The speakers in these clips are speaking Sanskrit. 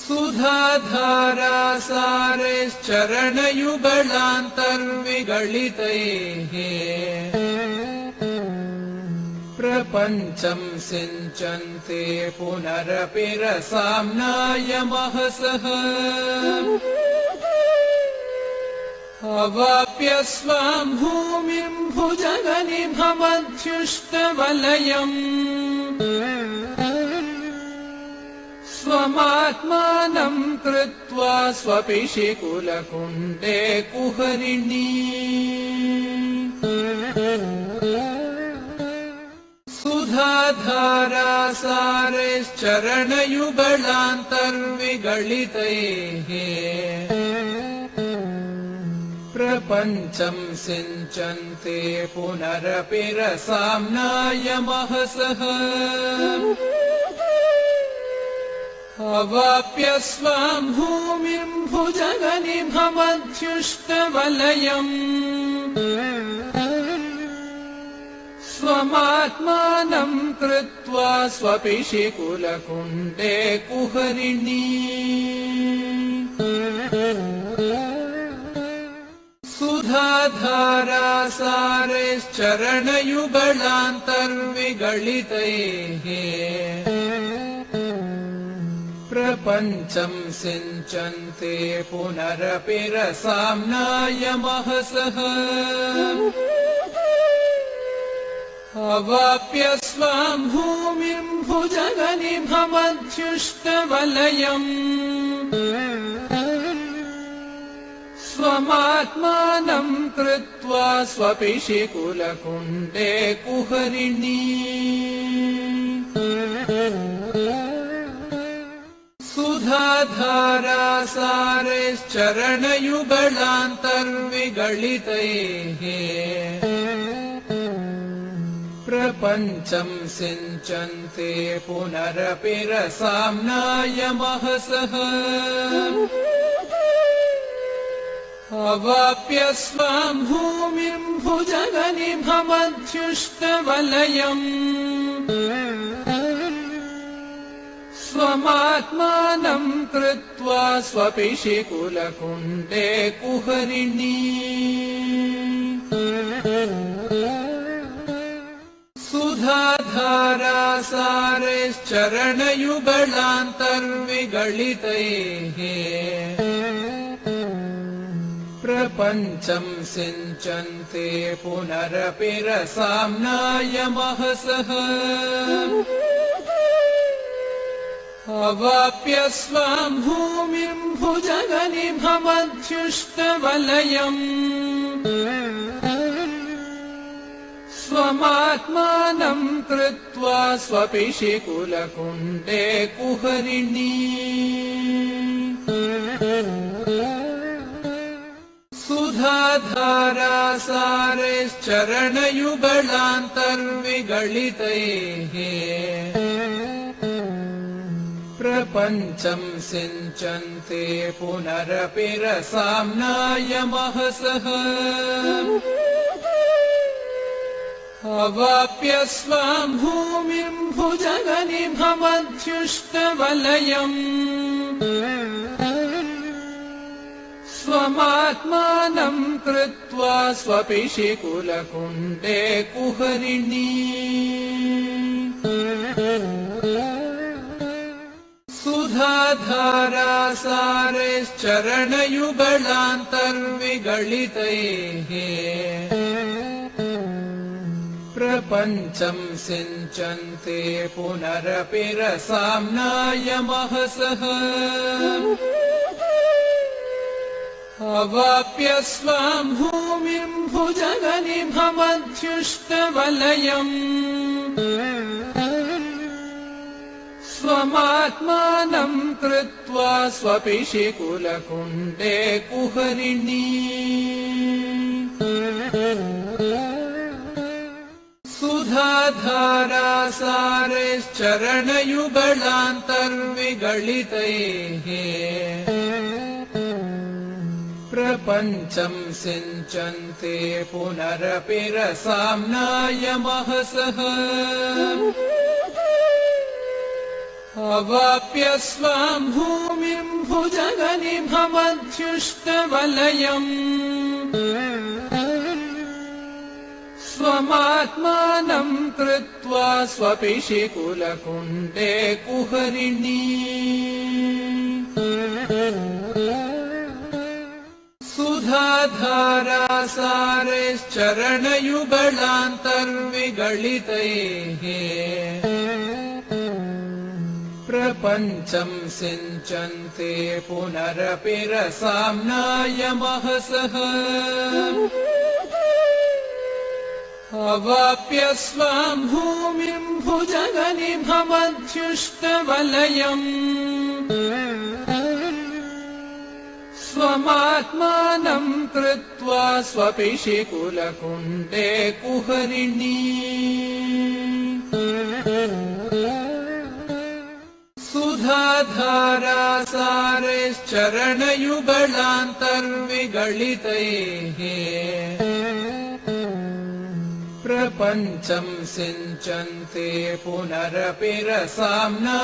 सुधाधारासारैश्चरणयुगलान्तर्विगलितैः प्रपञ्चं सिञ्चन्ते पुनरपि रसाम्नायमहसः अवाप्य स्वां भूमिं भुजगनिभमध्युष्टवलयम् स्वमात्मानं कृत्वा स्वपिशिकुलकुण्डे कुहरिणी सुधाधारासारैश्चरणयुगलान्तर्विगलितैः प्रपञ्चं सिञ्चन्ते पुनरपि रसाम्नायमहसः अवाप्य स्वां भूमिं भुजगनिभमध्युष्टवलयम् स्वमात्मानं कृत्वा स्वपिशिकुलकुण्डे कुहरिणी सुधाधारासारैश्चरणयुगलान्तर्विगलितैः प्रपञ्चं सिञ्चन्ते पुनरपि रसाम्नायमहसः अवाप्य स्वां भूमिं भुजगनिभमध्युष्टवलयम् स्वमात्मानं कृत्वा स्वपिशिकुलकुण्डे कुहरिणी सुधाधारासारैश्चरणयुगलान्तर्विगलितैः प्रपञ्चं सिञ्चन्ते पुनरपि रसाम्नायमहसः अवाप्य स्वां भूमिं भुजगनिभमध्युष्टवलयम् स्वमात्मानं कृत्वा स्वपिशिकुलकुण्डे कुहरिणी सुधाधारासारैश्चरणयुगलान्तर्विगलितैः प्रपञ्चं सिञ्चन्ते पुनरपि रसाम्नायमहसः अवाप्य स्वां भूमिं भुजगनिभमध्युष्टवलयम् स्वमात्मानं कृत्वा स्वपिशिकुलकुण्डे कुहरिणी सुधाधारासारैश्चरणयुगलान्तर्विगलितैः प्रपञ्चं सिञ्चन्ते पुनरपि रसाम्नायमहसः अवाप्य स्वां भूमिं भुजगनिभमध्युष्टवलयम् स्वमात्मानं कृत्वा स्वपिशिकुलकुण्डे कुहरिणी सुधाधारासारैश्चरणयुगलान्तर्विगलितैः प्रपञ्चं सिञ्चन्ते पुनरपि रसाम्नायमहसः अवाप्य स्वां भूमिं भुजगनिभमध्युष्टवलयम् स्वमात्मानं कृत्वा स्वपिशिकुलकुण्डे कुहरिणी सुधाधारासारैश्चरणयुगलान्तर्विगलितैः प्रपञ्चं सिञ्चन्ते पुनरपि रसाम्नायमहसः अवाप्य स्वां भूमिं भुजगनिभमध्युष्टवलयम् स्वमात्मानं कृत्वा स्वपिशिकुलकुण्डे कुहरिणी सुधाधारासारैश्चरणयुगलान्तर्विगलितैः प्रपञ्चं सिञ्चन्ते पुनरपि रसाम्नायमहसः अवाप्य स्वां भूमिं भुजगनिभमध्युष्टवलयम् स्वमात्मानं कृत्वा स्वपिशिकुलकुण्डे कुहरिणी सुधाधारासारैश्चरणयुगलान्तर्विगलितैः प्रपञ्चं सिञ्चन्ते पुनरपि रसाम्नायमहसः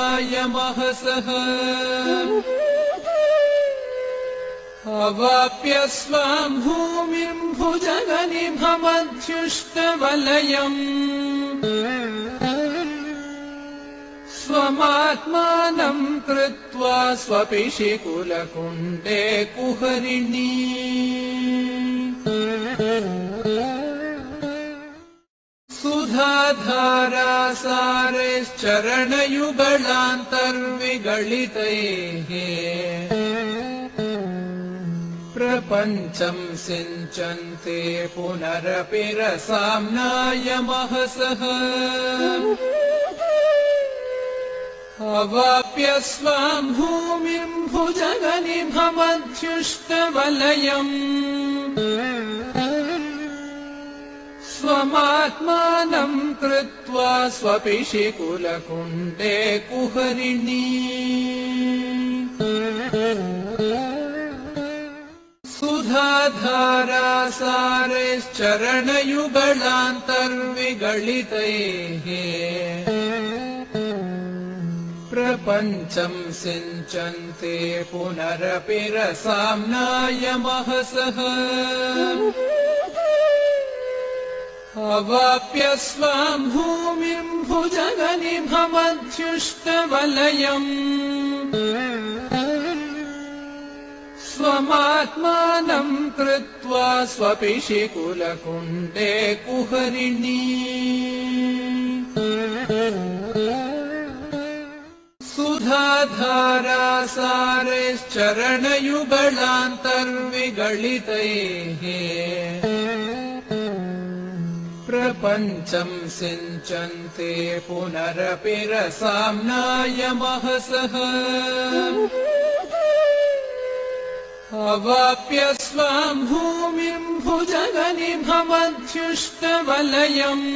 अवाप्य स्वां भूमिं भुजगनिभमध्युष्टवलयम् स्वमात्मानं कृत्वा स्वपिशिकुलकुण्डे कुहरिणी सुधाधारासारैश्चरणयुगलान्तर्विगलितैः प्रपञ्चं सिञ्चन्ते पुनरपि रसाम्नायमहसः अवाप्य स्वां भूमिं भुजगनिभमध्युष्टवलयम् स्वमात्मानं कृत्वा स्वपिशिकुलकुण्डे कुहरिणी सुधाधारासारैश्चरणयुगलान्तर्विगलितैः प्रपञ्चं सिञ्चन्ते पुनरपि रसाम्नायमहसः अवाप्य स्वां भूमिं भुजगनिभमध्युष्टवलयम् स्वमात्मानं कृत्वा स्वपिशिकुलकुण्डे कुहरिणी सुधाधारासारैश्चरणयुगलान्तर्विगलितैः प्रपञ्चं सिञ्चन्ते पुनरपि रसाम्नायमहसः अवाप्य स्वां भूमिं भुजगनिभमध्युष्टवलयम्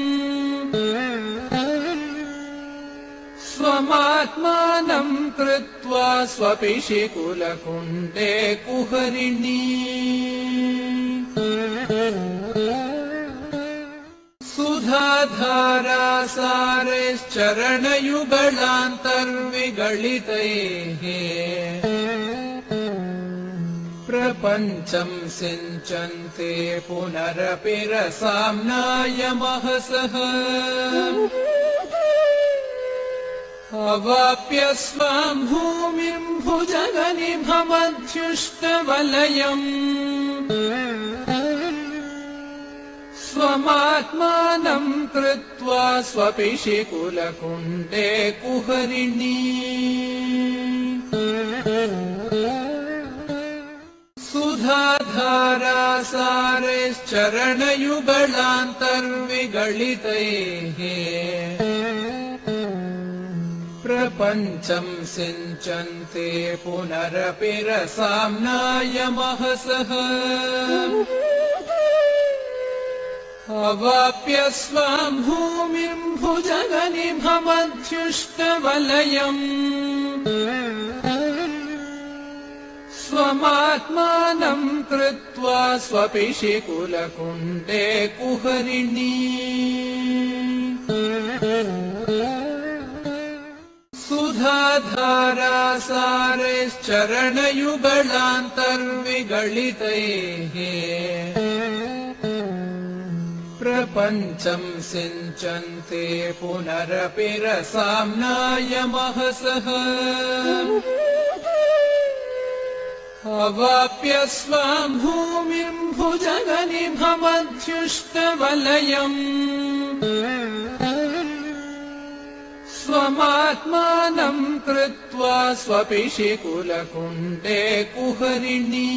स्वमात्मानं कृत्वा स्वपिशिकुलकुण्डे कुहरिणी सुधाधारासारैश्चरणयुगलान्तर्विगलितैः प्रपञ्चं सिञ्चन्ते पुनरपि रसाम्नायमहसः अवाप्य स्वां भूमिं भुजगनिभमध्युष्टवलयम् स्वमात्मानं कृत्वा स्वपिशिकुलकुण्डे कुहरिणी सुधाधारासारैश्चरणयुगलान्तर्विगलितैः प्रपञ्चं सिञ्चन्ते पुनरपि रसाम्नायमहसः अवाप्य स्वां भूमिं भुजगनिभमध्युष्टवलयम् स्वमात्मानं कृत्वा स्वपिशिकुलकुण्डे कुहरिणी सुधाधारासारैश्चरणयुगलान्तर्विगलितैः सुधाधारासारैश्चरणयुगलान्तर्विगलितैः प्रपञ्चं सिञ्चन्ते पुनरपि रसाम्नायमहसः अवाप्य स्वां भूमिं भुजगनिभमध्युष्टवलयम् स्वमात्मानं कृत्वा स्वपिशिकुलकुण्डे कुहरिणी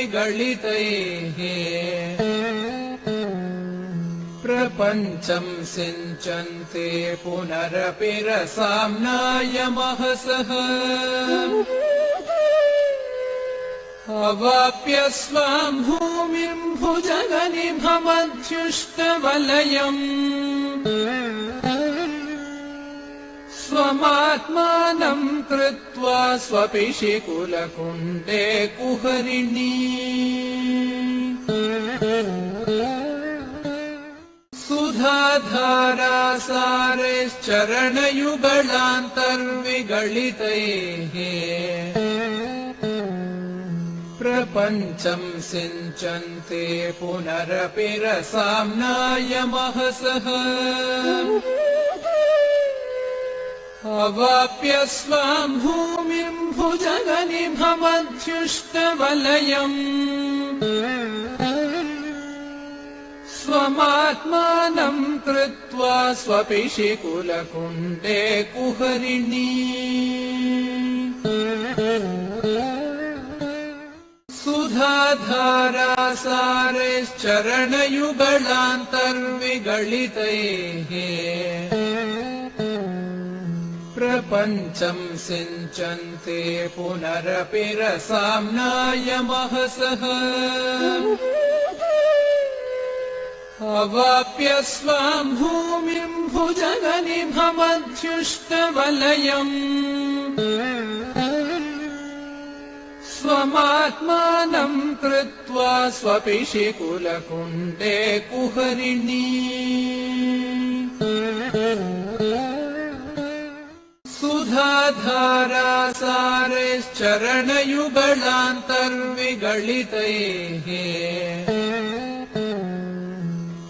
सुधाधारासारैश्चरणयुगलान्तर्विगलितैः प्रपञ्चं सिञ्चन्ते पुनरपि रसाम्नायमहसः अवाप्य स्वां भूमिं भुजगनिभमध्युष्टवलयम् स्वमात्मानं कृत्वा स्वपिशिकुलकुण्डे कुहरिणी सुधाधारासारैश्चरणयुगलान्तर्विगलितैः प्रपञ्चं सिञ्चन्ते पुनरपि रसाम्नायमहसः अवाप्य स्वां भूमिं भुजगनिभमध्युष्टवलयम् स्वमात्मानं कृत्वा स्वपिशिकुलकुण्डे कुहरिणी सुधाधारासारैश्चरणयुगलान्तर्विगलितैः प्रपञ्चं सिञ्चन्ते पुनरपि रसाम्नायमहसः अवाप्य स्वां भूमिं भुजगनिभमध्युष्टवलयम् स्वमात्मानं कृत्वा स्वपिशिकुलकुण्डे कुहरिणी सुधाधारासारैश्चरणयुगलान्तर्विगलितैः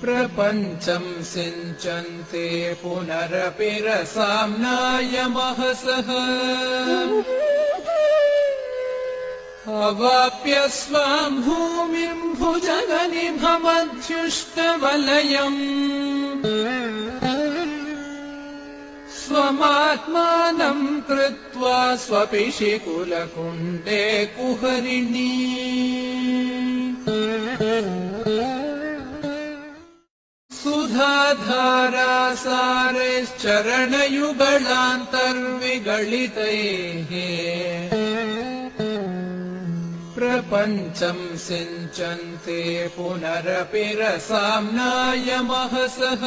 प्रपञ्चं सिञ्चन्ते पुनरपि रसाम्नायमहसः अवाप्य स्वां भूमिं भुजगनिभमध्युष्टवलयम् स्वमात्मानं कृत्वा स्वपिशिकुलकुण्डे कुहरिणी सुधाधारासारैश्चरणयुगलान्तर्विगलितैः प्रपञ्चं सिञ्चन्ते पुनरपि रसाम्नायमहसः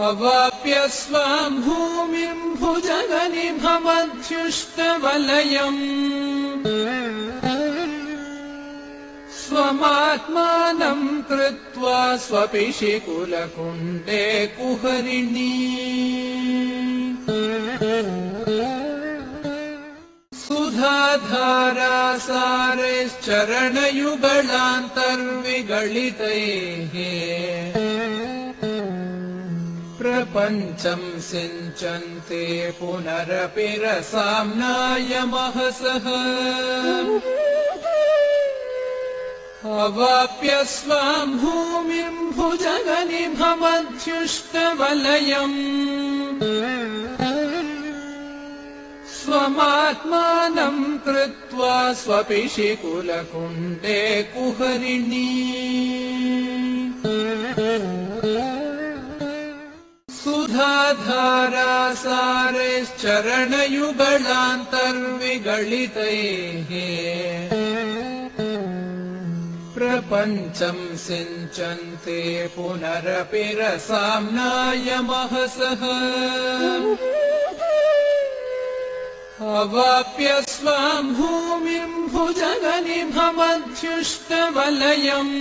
अवाप्य स्वां भूमिं भुजगनिभमध्युष्टवलयम् स्वमात्मानं कृत्वा स्वपिशिकुलकुण्डे कुहरिणी सुधाधारासारैश्चरणयुगलान्तर्विगलितैः प्रपञ्चं सिञ्चन्ते पुनरपि रसाम्नायमहसः अवाप्य स्वां भूमिं भुजगनिभमध्युष्टवलयम् स्वमात्मानं कृत्वा स्वपिशिकुलकुण्डे कुहरिणी सुधाधारासारैश्चरणयुगलान्तर्विगलितैः प्रपञ्चं सिञ्चन्ते पुनरपि रसाम्नायमहसः अवाप्य स्वां भूमिं भुजगनिभमध्युष्टवलयम्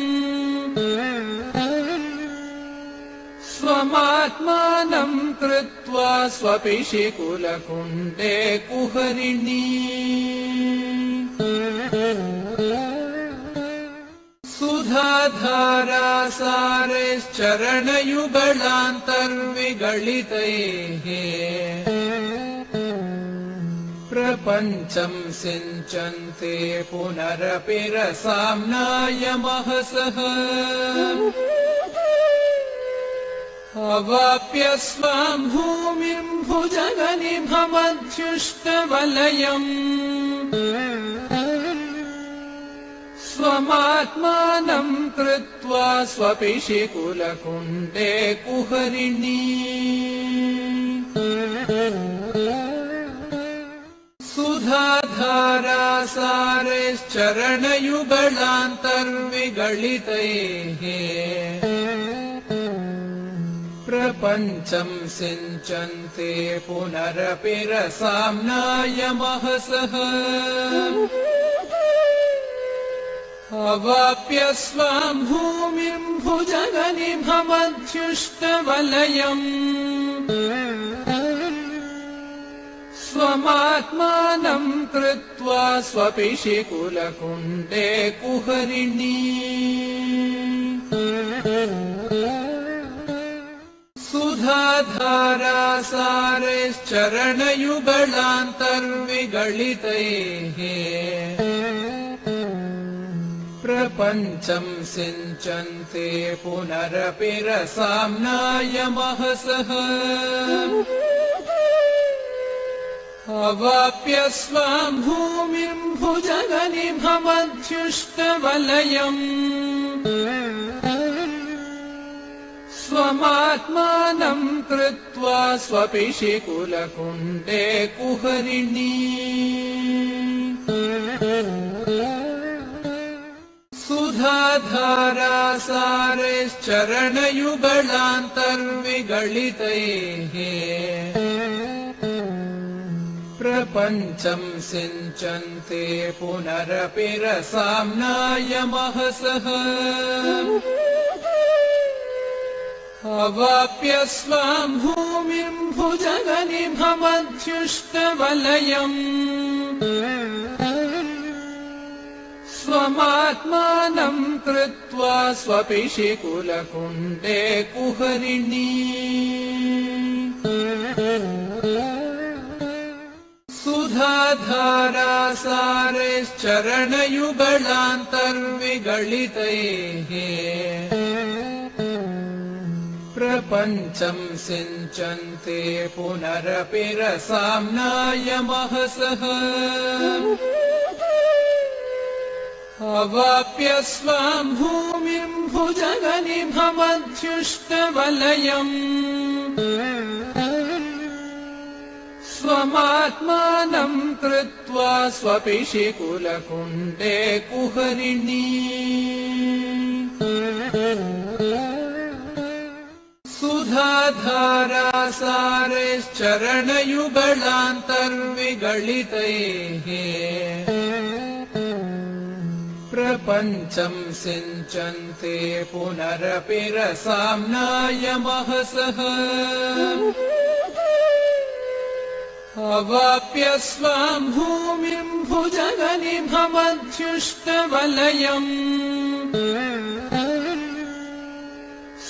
स्वमात्मानं कृत्वा स्वपिशिकुलकुण्डे कुहरिणी सुधाधारासारैश्चरणयुगलान्तर्विगलितैः प्रपञ्चं सिञ्चन्ते पुनरपि रसाम्नायमहसः अवाप्य स्वां भूमिं भुजगनिभमध्युष्टवलयम् स्वमात्मानं कृत्वा स्वपिशिकुलकुण्डे कुहरिणी सुधाधारासारैश्चरणयुगलान्तर्विगलितैः प्रपञ्चं सिञ्चन्ते पुनरपि रसाम्नायमहसः अवाप्य स्वां भूमिं भुजगनिभमध्युष्टवलयम् स्वमात्मानं कृत्वा स्वपिशिकुलकुण्डे कुहरिणी सुधाधारासारैश्चरणयुगलान्तर्विगलितैः प्रपञ्चं सिञ्चन्ते पुनरपि रसाम्नायमहसः अवाप्य स्वां भूमिं भुजगनिभमध्युष्टवलयम् स्वमात्मानं कृत्वा स्वपिशिकुलकुण्डे कुहरिणी सुधाधारासारैश्चरणयुगलान्तर्विगलितैः प्रपञ्चं सिञ्चन्ते पुनरपि रसाम्नायमहसः अवाप्य स्वां भूमिं भुजगनिभमध्युष्टवलयम् स्वमात्मानं कृत्वा स्वपिशिकुलकुण्डे कुहरिणी सुधाधारासारैश्चरणयुगलान्तर्विगलितैः प्रपञ्चं सिञ्चन्ते पुनरपि रसाम्नायमहसः अवाप्य स्वां भूमिं भुजगनिभमध्युष्टवलयम् स्वमात्मानं कृत्वा स्वपिशिकुलकुण्डे कुहरिणी सुधाधारासारैश्चरणयुगलान्तर्विगलितैः प्रपञ्चं सिञ्चन्ते पुनरपि रसाम्नायमहसः अवाप्य स्वां भूमिं भुजगनिभमध्युष्टवलयम्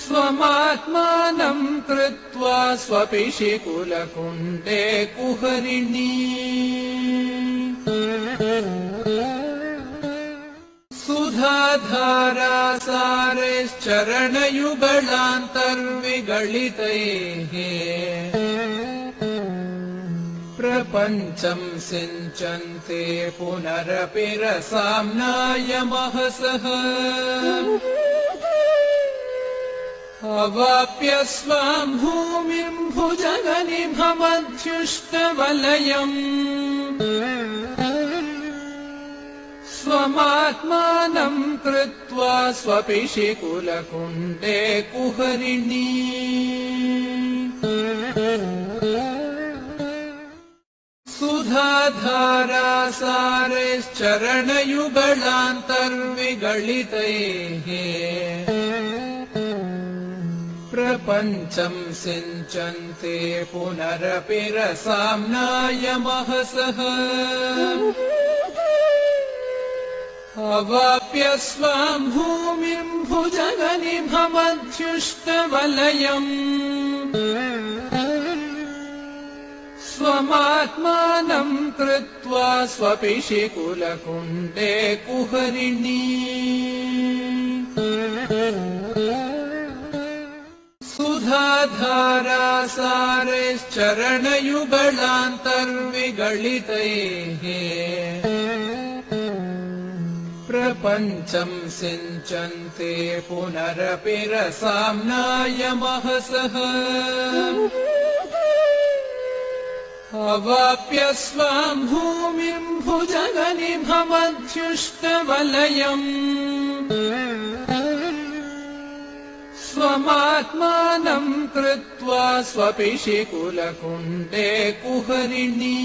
स्वमात्मानं कृत्वा स्वपिशिकुलकुण्डे कुहरिणी सुधाधारासारैश्चरणयुगलान्तर्विगलितैः प्रपञ्चं सिञ्चन्ते पुनरपि रसाम्नायमहसः अवाप्य स्वां भूमिं भुजगनिभमध्युष्टवलयम् स्वमात्मानं कृत्वा स्वपिशिकुलकुण्डे कुहरिणी सुधाधारासारैश्चरणयुगलान्तर्विगलितैः सुधाधारासारैश्चरणयुगलान्तर्विगलितैः प्रपञ्चं सिञ्चन्ते पुनरपि रसाम्नायमहसः अवाप्य स्वां भूमिं भुजगनिभमध्युष्टवलयम् स्वमात्मानं कृत्वा स्वपिशिकुलकुण्डे कुहरिणी सुधाधारासारैश्चरणयुगलान्तर्विगलितैः प्रपञ्चं सिञ्चन्ते पुनरपि रसाम्नायमहसः अवाप्य स्वां भूमिं भुजगनिभमध्युष्टवलयम् स्वमात्मानं कृत्वा स्वपिशिकुलकुण्डे कुहरिणी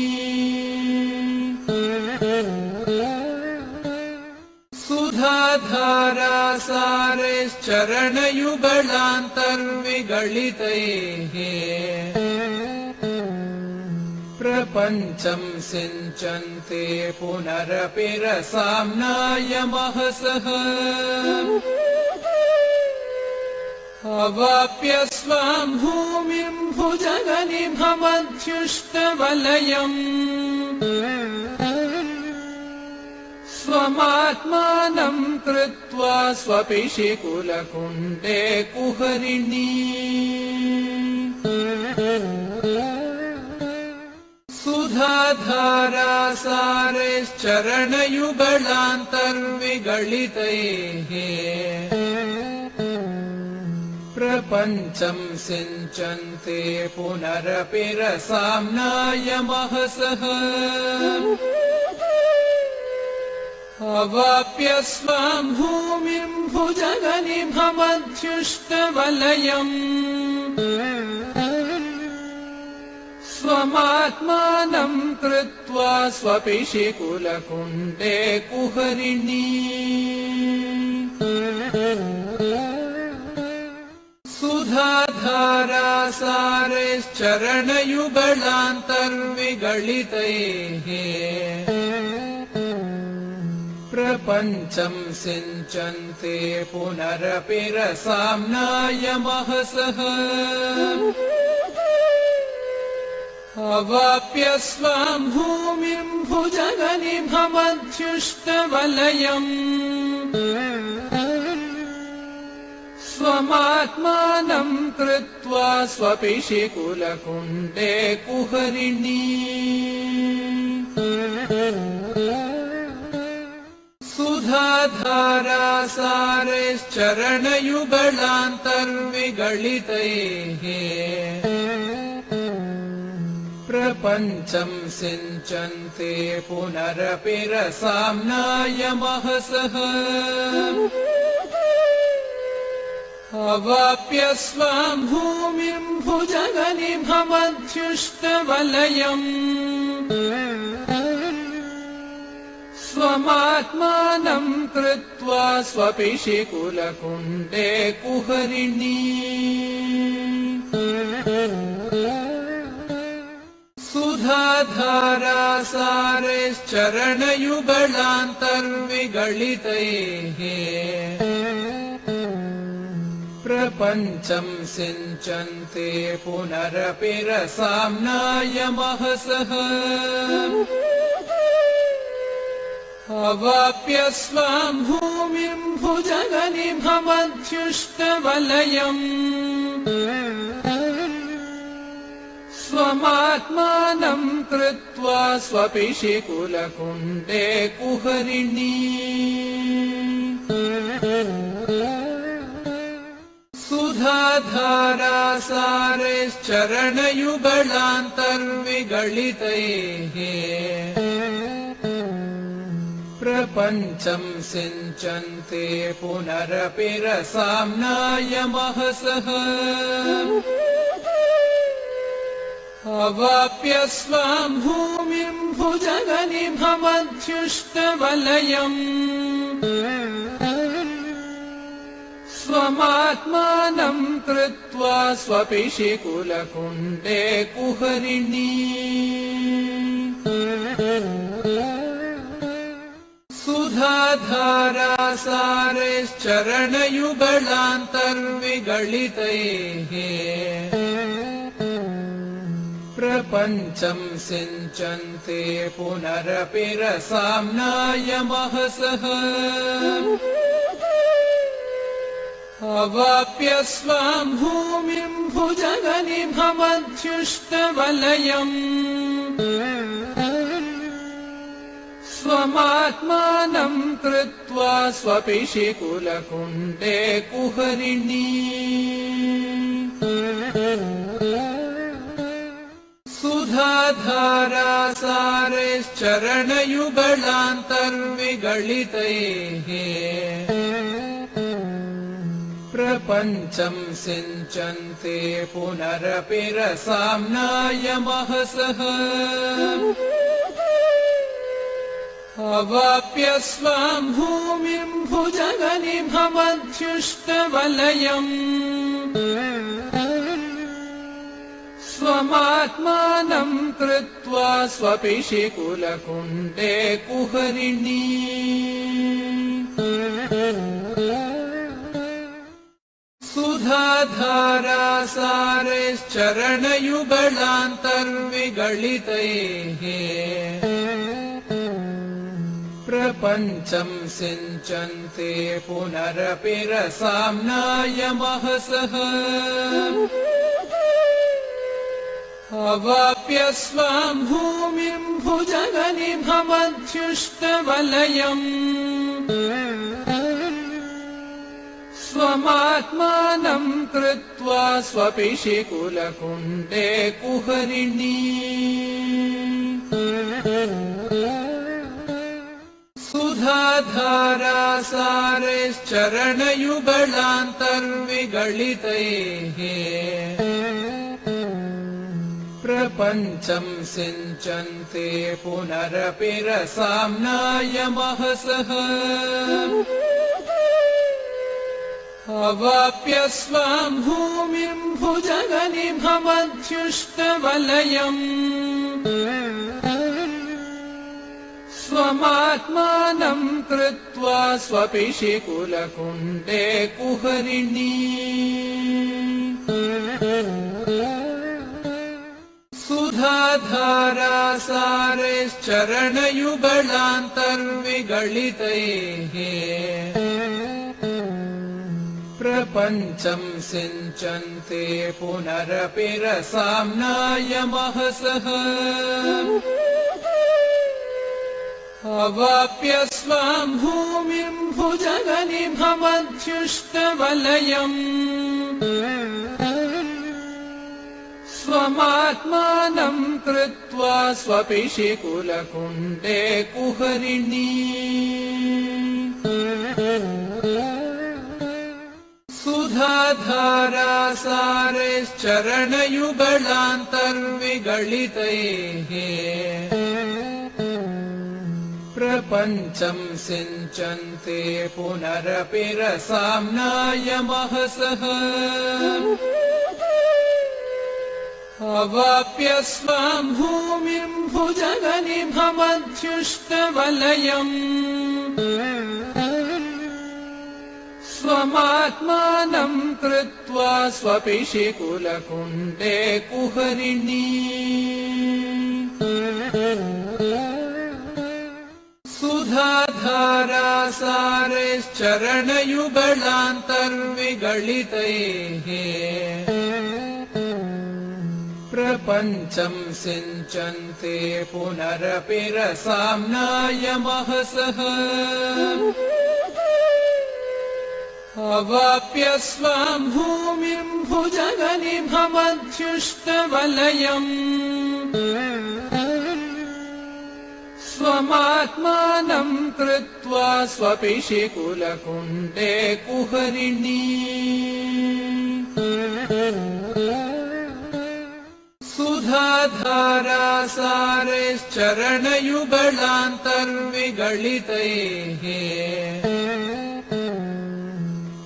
सुधाधारासारैश्चरणयुगलान्तर्विगलितैः प्रपञ्चं सिञ्चन्ते पुनरपि रसाम्नायमहसः अवाप्य स्वां भूमिं भुजगनिभमध्युष्टवलयम् स्वमात्मानं कृत्वा स्वपिशिकुलकुण्डे कुहरिणी सुधाधारासारैश्चरणयुगलान्तर्विगलितैः प्रपञ्चं सिञ्चन्ते पुनरपि रसाम्नायमहसः अवाप्य स्वां भूमिं भुजगनिभमध्युष्टवलयम् स्वमात्मानं कृत्वा स्वपिशिकुलकुण्डे कुहरिणी सुधाधारासारैश्चरणयुगलान्तर्विगलितैः प्रपञ्चं सिञ्चन्ते पुनरपि रसाम्नायमहसः अवाप्य स्वां भूमिं भुजगनिभमध्युष्टवलयम् स्वमात्मानं कृत्वा स्वपिशिकुलकुण्डे कुहरिणी सुधाधारासारैश्चरणयुगलान्तर्विगलितैः प्रपञ्चं सिञ्चन्ते पुनरपि रसाम्नायमहसः अवाप्य स्वां भूमिं भुजगनिभमध्युष्टवलयम् स्वमात्मानं कृत्वा स्वपिशिकुलकुण्डे कुहरिणी सुधाधारासारैश्चरणयुगलान्तर्विगलितैः प्रपञ्चं सिञ्चन्ते पुनरपि रसाम्नायमहसः अवाप्य स्वां भूमिं भुजगनिभमध्युष्टवलयम् स्वमात्मानं कृत्वा स्वपिशिकुलकुण्डे कुहरिणी सुधाधारासारैश्चरणयुगलान्तर्विगलितैः प्रपञ्चं सिञ्चन्ते पुनरपि रसाम्नायमहसः अवाप्य स्वां भूमिं भुजगनिभमध्युष्टवलयम् स्वमात्मानं कृत्वा स्वपिशिकुलकुण्डे कुहरिणी सुधाधारासारैश्चरणयुगलान्तर्विगलितैः प्रपञ्चं सिञ्चन्ते पुनरपि रसाम्नायमहसः अवाप्य स्वां भूमिं भुजगनिभमध्युष्टवलयम् स्वमात्मानं कृत्वा स्वपिशिकुलकुण्डे कुहरिणी सुधाधारासारैश्चरणयुगलान्तर्विगलितैः प्रपञ्चं सिञ्चन्ते पुनरपि रसाम्नायमहसः अवाप्य स्वां भूमिं भुजगनिभमध्युष्टवलयम् स्वमात्मानं कृत्वा स्वपिशिकुलकुण्डे कुहरिणी सुधाधारासारैश्चरणयुगलान्तर्विगलितैः प्रपञ्चं सिञ्चन्ते पुनरपि रसाम्नायमहसः अवाप्य स्वां भूमिं भुजगनिभमध्युष्टवलयम् स्वमात्मानं कृत्वा स्वपिशिकुलकुण्डे कुहरिणी सुधाधारासारैश्चरणयुगलान्तर्विगलितैः प्रपञ्चं सिञ्चन्ते पुनरपि रसाम्नायमहसः अवाप्य स्वां भूमिं भुजगनिभमध्युष्टवलयम् स्वमात्मानं कृत्वा स्वपिशिकुलकुण्डे कुहरिणी सुधाधारासारैश्चरणयुगलान्तर्विगलितैः प्रपञ्चं सिञ्चन्ते पुनरपि रसाम्नायमहसः अवाप्य स्वां भूमिं भुजगनिभमध्युष्टवलयम् स्वमात्मानं कृत्वा स्वपिशिकुलकुण्डे कुहरिणी सुधाधारासारैश्चरणयुगलान्तर्विगलितैः प्रपञ्चं सिञ्चन्ते पुनरपि रसाम्नायमहसः अवाप्य स्वां भूमिं भुजगनिभमध्युष्टवलयम् स्वमात्मानं कृत्वा स्वपिशिकुलकुण्डे कुहरिणी सुधाधारासारैश्चरणयुगलान्तर्विगलितैः प्रपञ्चं सिञ्चन्ते पुनरपि रसाम्नायमहसः अवाप्य स्वां भूमिं भुजगनिभमध्युष्टवलयम् स्वमात्मानं कृत्वा स्वपिशिकुलकुण्डे कुहरिणी सुधाधारासारैश्चरणयुगलान्तर्विगलितैः सुधाधारासारैश्चरणयुगलान्तर्विगलितैः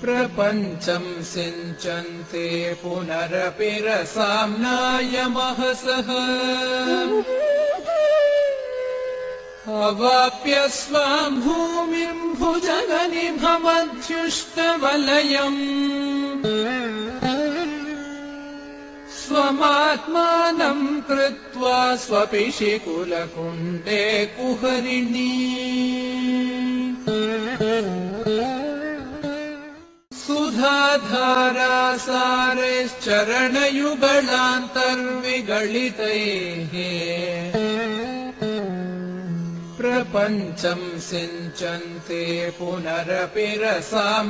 प्रपञ्चं सिञ्चन्ते पुनरपि रसाम्नायमहसः अवाप्य स्वां भूमिं भुजगनिभमध्युष्टवलयम् स्वमात्मानं कृत्वा स्वपिशिकुलकुण्डे कुहरिणी सुधाधारासारैश्चरणयुगलान्तर्विगलितैः प्रपञ्चं सिञ्चन्ते पुनरपि रसाम्नायमहसः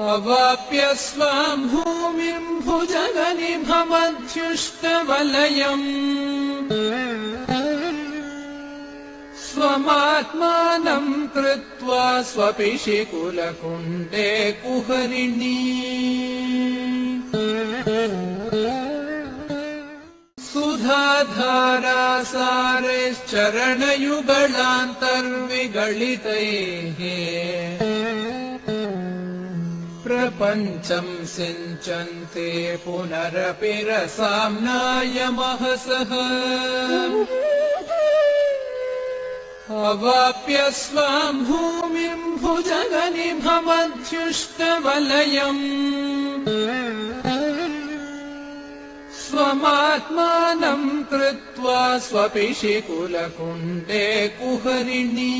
अवाप्य स्वां भूमिं भुजगनिभमध्युष्टवलयम् स्वमात्मानं कृत्वा स्वपिशिकुलकुण्डे कुहरिणी सुधाधारासारैश्चरणयुगलान्तर्विगलितैः प्रपञ्चं सिञ्चन्ते पुनरपि रसाम्नायमहसः अवाप्य स्वां भूमिं भुजगनिभमध्युष्टवलयम् स्वमात्मानं कृत्वा स्वपिशिकुलकुण्डे कुहरिणी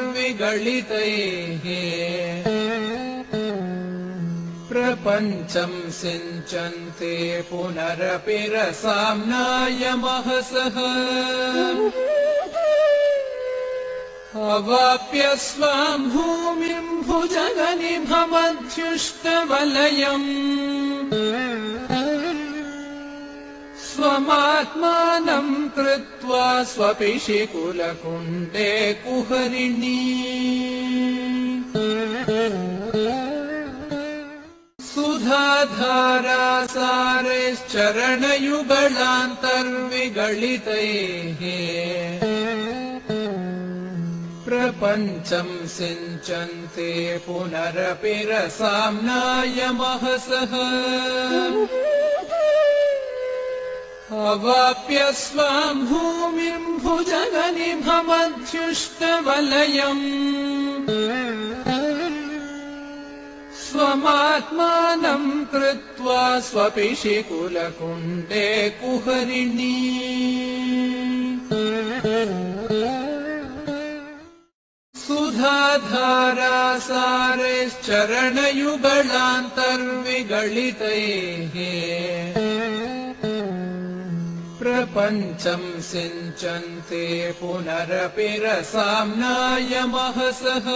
सुधाधारासारैश्चरणयुगलान्तर्विगलितैः प्रपञ्चं सिञ्चन्ते पुनरपि रसाम्नायमहसः अवाप्य स्वां भूमिं भुजगनिभमध्युष्टवलयम् स्वमात्मानं कृत्वा स्वपिशिकुलकुण्डे कुहरिणी सुधाधारासारैश्चरणयुगलान्तर्विगलितैः प्रपञ्चं सिञ्चन्ते पुनरपि रसाम्नायमहसः अवाप्य स्वां भूमिं भुजगनिभमध्युष्टवलयम् स्वमात्मानं कृत्वा स्वपिशिकुलकुण्डे कुहरिणी सुधाधारासारैश्चरणयुगलान्तर्विगलितैः प्रपञ्चं सिञ्चन्ते पुनरपि रसाम्नायमहसः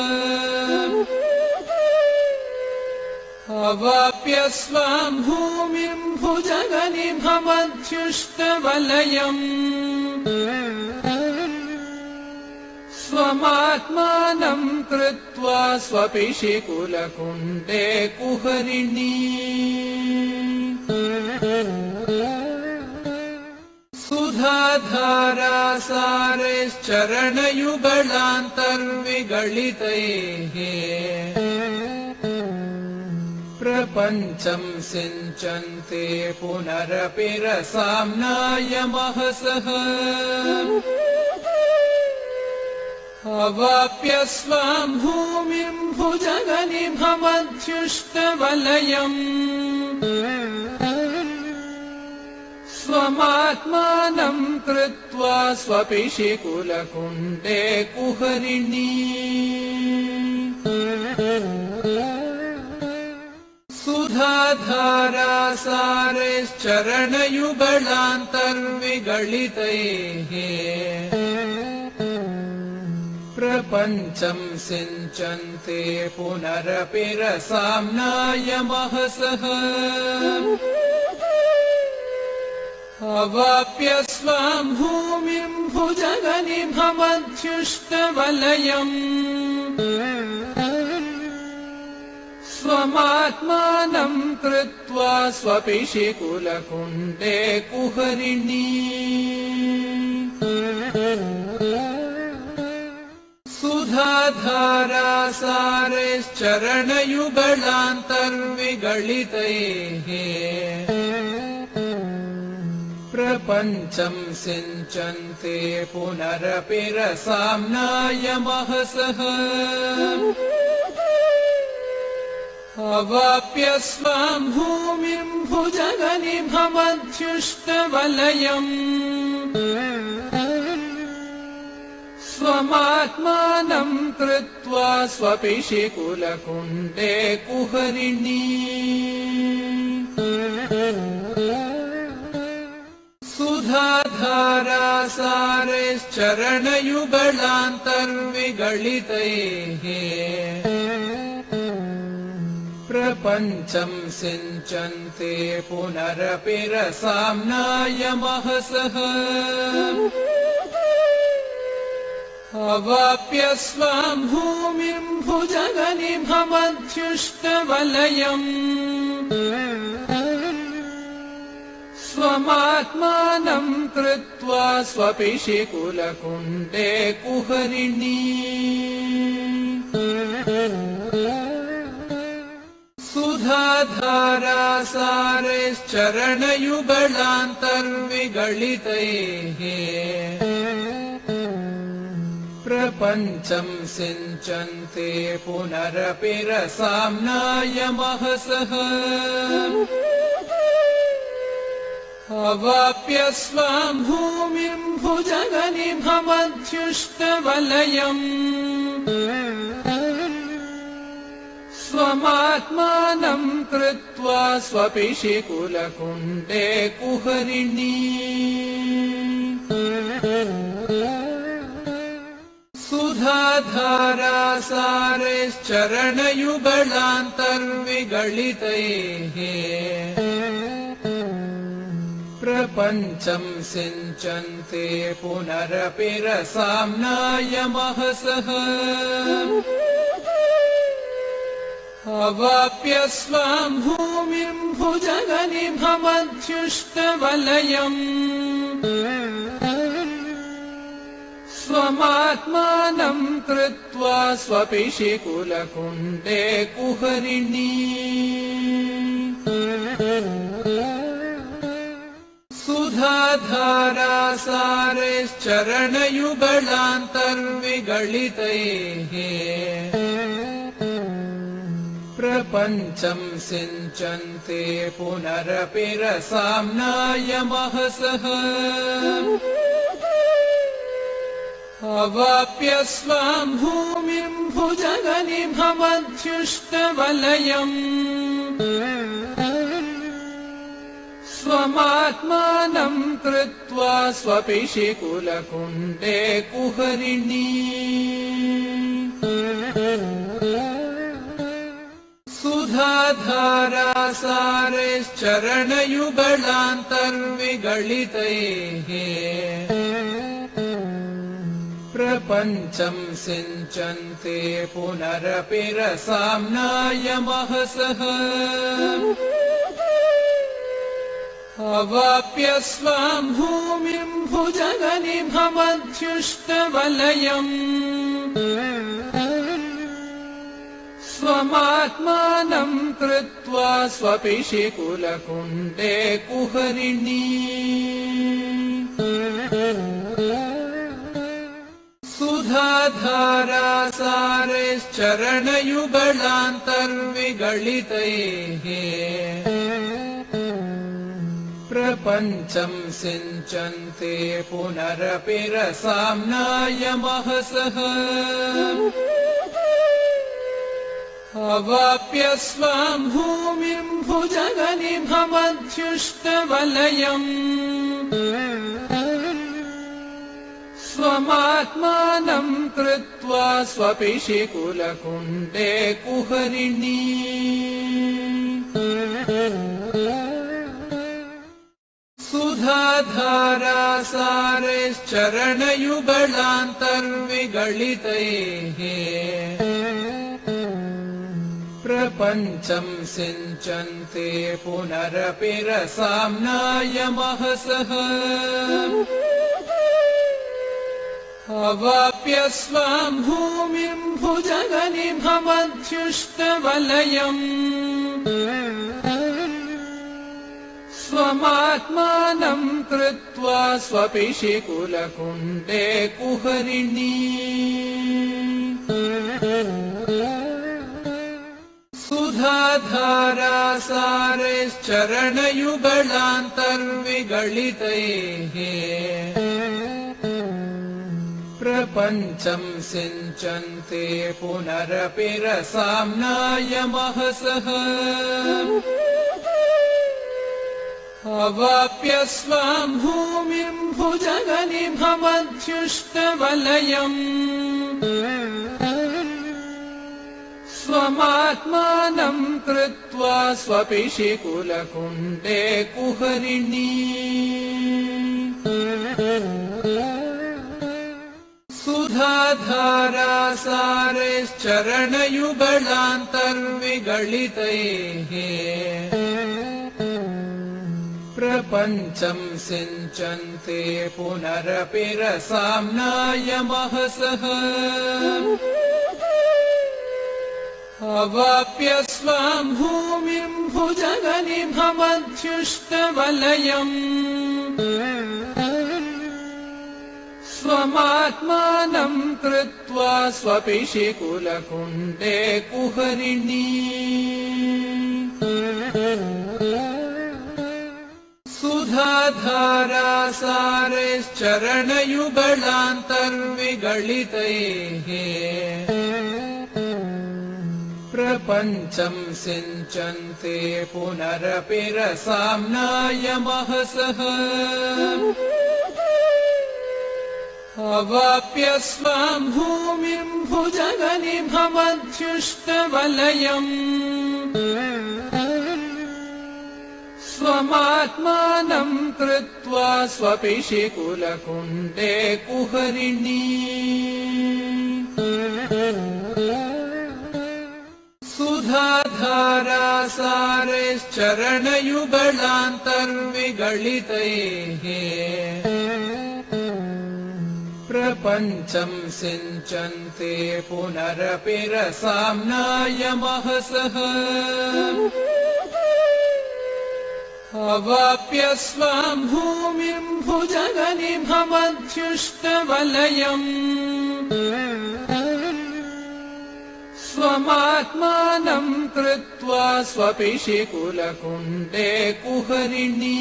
अवाप्य स्वां भूमिं भुजगनिभमध्युष्टवलयम् स्वमात्मानं कृत्वा स्वपिशिकुलकुण्डे कुहरिणी सुधाधारासारैश्चरणयुगलान्तर्विगलितैः प्रपञ्चं सिञ्चन्ते पुनरपि रसाम्नायमहसः अवाप्य स्वां भूमिं भुजगनिभमध्युष्टवलयम् स्वमात्मानं कृत्वा स्वपिशिकुलकुण्डे कुहरिणी सुधाधारासारैश्चरणयुगलान्तर्विगलितैः प्रपञ्चं सिञ्चन्ते पुनरपि रसाम्नायमहसः अवाप्य स्वां भूमिं भुजगनिभमध्युष्टवलयम् स्वमात्मानं कृत्वा स्वपिशिकुलकुण्डे कुहरिणी सुधाधारासारैश्चरणयुगलान्तर्विगलितैः प्रपञ्चं सिञ्चन्ते पुनरपि रसाम्नायमहसः अवाप्य स्वां भूमिं भुजगनिभमध्युष्टवलयम् स्वमात्मानं कृत्वा स्वपिशिकुलकुण्डे कुहरिणी सुधाधारासारैश्चरणयुगलान्तर्विगलितैः प्रपञ्चं सिञ्चन्ते पुनरपि रसाम्नायमहसः अवाप्य स्वां भूमिं भुजगनिभमध्युष्टवलयम् स्वमात्मानं कृत्वा स्वपिशिकुलकुण्डे कुहरिणी सुधाधारासारैश्चरणयुगलान्तर्विगलितैः प्रपञ्चं सिञ्चन्ते पुनरपि रसाम्नायमहसः अवाप्य स्वां भूमिं भुजगनिभमध्युष्टवलयम् स्वमात्मानं कृत्वा स्वपिशिकुलकुण्डे कुहरिणी सुधाधारासारैश्चरणयुगलान्तर्विगलितैः प्रपञ्चं सिञ्चन्ते पुनरपि रसाम्नायमहसः अवाप्य स्वां भूमिं भुजगनिभमध्युष्टवलयम् स्वमात्मानं कृत्वा स्वपिशिकुलकुण्डे कुहरिणी सुधाधारासारैश्चरणयुगलान्तर्विगलितैः प्रपञ्चं सिञ्चन्ते पुनरपि रसाम्नायमहसः अवाप्य स्वां भूमिं भुजगनिभमध्युष्टवलयम् स्वमात्मानं कृत्वा स्वपिशिकुलकुण्डे कुहरिणी सुधाधारासारैश्चरणयुगलान्तर्विगलितैः प्रपञ्चं सिञ्चन्ते पुनरपि रसाम्नायमहसः अवाप्य स्वां भूमिं भुजगनिभमध्युष्टवलयम् स्वमात्मानं कृत्वा स्वपिशिकुलकुण्डे कुहरिणी सुधाधारासारैश्चरणयुगलान्तर्विगलितैः प्रपञ्चं सिञ्चन्ते पुनरपि रसाम्नायमहसः अवाप्य स्वां भूमिं भुजगनिभमध्युष्टवलयम् स्वमात्मानं कृत्वा स्वपिशिकुलकुण्डे कुहरिणी सुधा सुधाधारासारैश्चरणयुगलान्तर्विगलितैः प्रपञ्चं सिञ्चन्ते पुनरपि रसाम्नायमहसः अवाप्य स्वां भूमिं भुजगनिभमध्युष्टवलयम् स्वमात्मानं कृत्वा स्वपिशिकुलकुण्डे कुहरिणी सुधाधारासारैश्चरणयुगलान्तर्विगलितैः प्रपञ्चं सिञ्चन्ते पुनरपि रसाम्नायमहसः अवाप्य स्वां भूमिं भुजगनिभमध्युष्टवलयम् स्वमात्मानं कृत्वा स्वपिशिकुलकुण्डे कुहरिणी सुधाधारासारैश्चरणयुगलान्तर्विगलितैः प्रपञ्चं सिञ्चन्ते पुनरपि रसाम्नायमहसः अवाप्य स्वां भूमिं भुजगनिभमध्युष्टवलयम् स्वमात्मानं कृत्वा स्वपिशिकुलकुण्डे कुहरिणी सुधाधारासारैश्चरणयुगलान्तर्विगलितैः प्रपञ्चं सिञ्चन्ते पुनरपि रसाम्नायमहसः अवाप्य स्वां भूमिं भुजगनिभमध्युष्टवलयम् स्वमात्मानं कृत्वा स्वपिशिकुलकुण्डे कुहरिणी सुधाधारासारैश्चरणयुगलान्तर्विगलितैः प्रपञ्चं सिञ्चन्ते पुनरपि रसाम्नायमहसः अवाप्य स्वां भूमिं भुजगनिभमध्युष्टवलयम् स्वमात्मानं कृत्वा स्वपिशिकुलकुण्डे कुहरिणी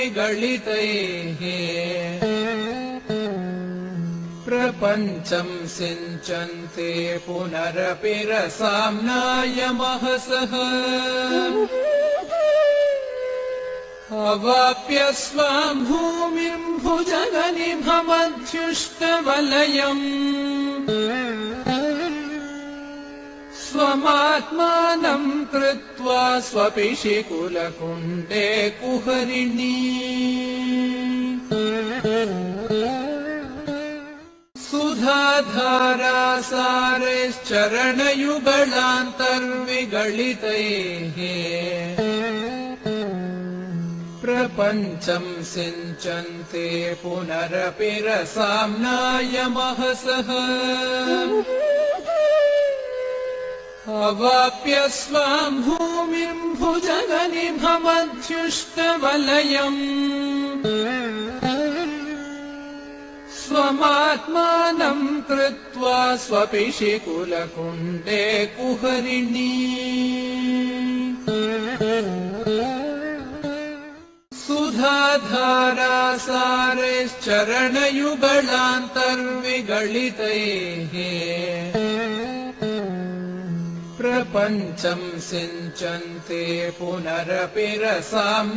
सुधाधारासारैश्चरणयुगलान्तर्विगलितैः प्रपञ्चं सिञ्चन्ते पुनरपि रसाम्नायमहसः अवाप्य स्वां भूमिं भुजगनिभमध्युष्टवलयम् स्वमात्मानं कृत्वा स्वपिशिकुलकुण्डे कुहरिणी सुधाधारासारैश्चरणयुगलान्तर्विगलितैः प्रपञ्चं सिञ्चन्ते पुनरपि रसाम्नायमहसः अवाप्य स्वां भूमिं भुजगनिभमध्युष्टवलयम् स्वमात्मानं कृत्वा स्वपिशिकुलकुण्डे कुहरिणी सुधाधारासारैश्चरणयुगलान्तर्विगलितैः प्रपञ्चं सिञ्चन्ते पुनरपि रसाम्नायमहसः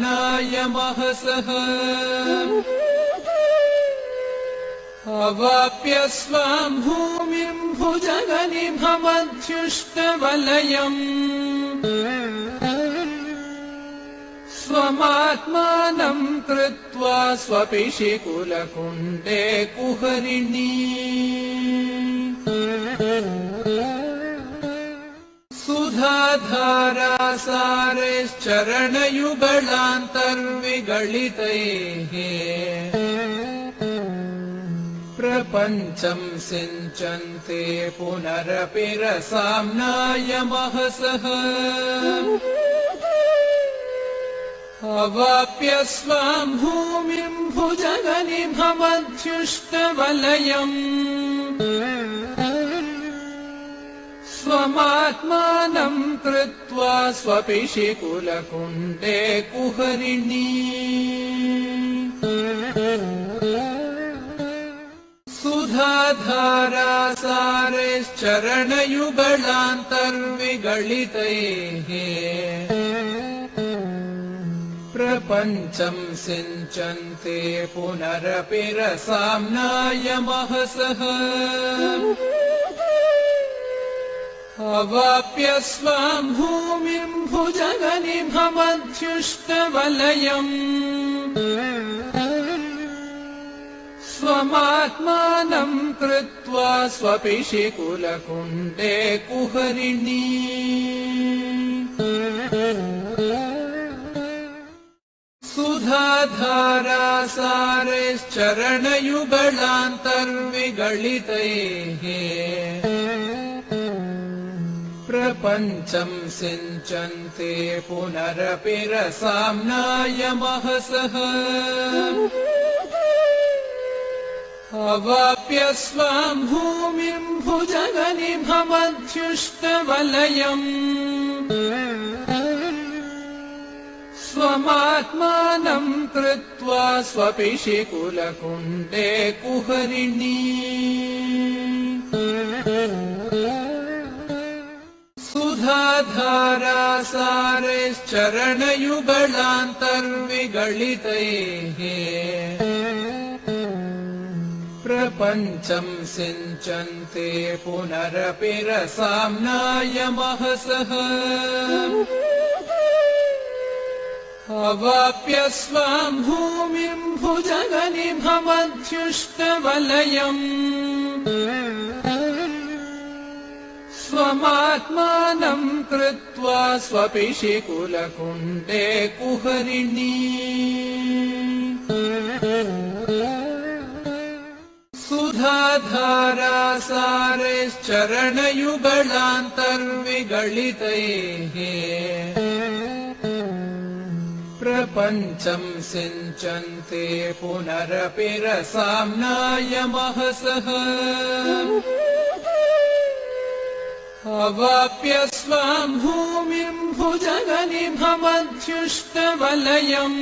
अवाप्य स्वां भूमिं भुजगनिभमध्युष्टवलयम् स्वमात्मानं कृत्वा स्वपिशिकुलकुण्डे कुहरिणी सुधाधारासारैश्चरणयुगलान्तर्विगलितैः प्रपञ्चं सिञ्चन्ते पुनरपि रसाम्नायमहसः अवाप्य स्वां भूमिं भुजगनिभमध्युष्टवलयम् स्वमात्मानं कृत्वा स्वपिशिकुलकुण्डे कुहरिणी सुधाधारासारैश्चरणयुगलान्तर्विगलितैः प्रपञ्चं सिञ्चन्ते पुनरपि रसाम्नायमहसः अवाप्य स्वां भूमिं भुजगनिभमध्युष्टवलयम् स्वमात्मानं कृत्वा स्वपिशिकुलकुण्डे कुहरिणी सुधाधारासारैश्चरणयुगलान्तर्विगलितैः प्रपञ्चं सिञ्चन्ते पुनरपि रसाम्नायमहसः अवाप्य स्वां भूमिं भुजगनिभमध्युष्टवलयम् स्वमात्मानं कृत्वा स्वपिशिकुलकुण्डे कुहरिणी सुधाधारासारैश्चरणयुगलान्तर्विगलितैः प्रपञ्चं सिञ्चन्ते पुनरपि रसाम्नायमहसः अवाप्य स्वां भूमिं भुजगनिभमध्युष्टवलयम् स्वमात्मानं कृत्वा स्वपिशिकुलकुण्डे कुहरिणी सुधाधारासारैश्चरणयुगलान्तर्विगलितैः प्रपञ्चं सिञ्चन्ते पुनरपि रसाम्नायमहसः अवाप्य स्वां भूमिं भुजगनिभमध्युष्टवलयम्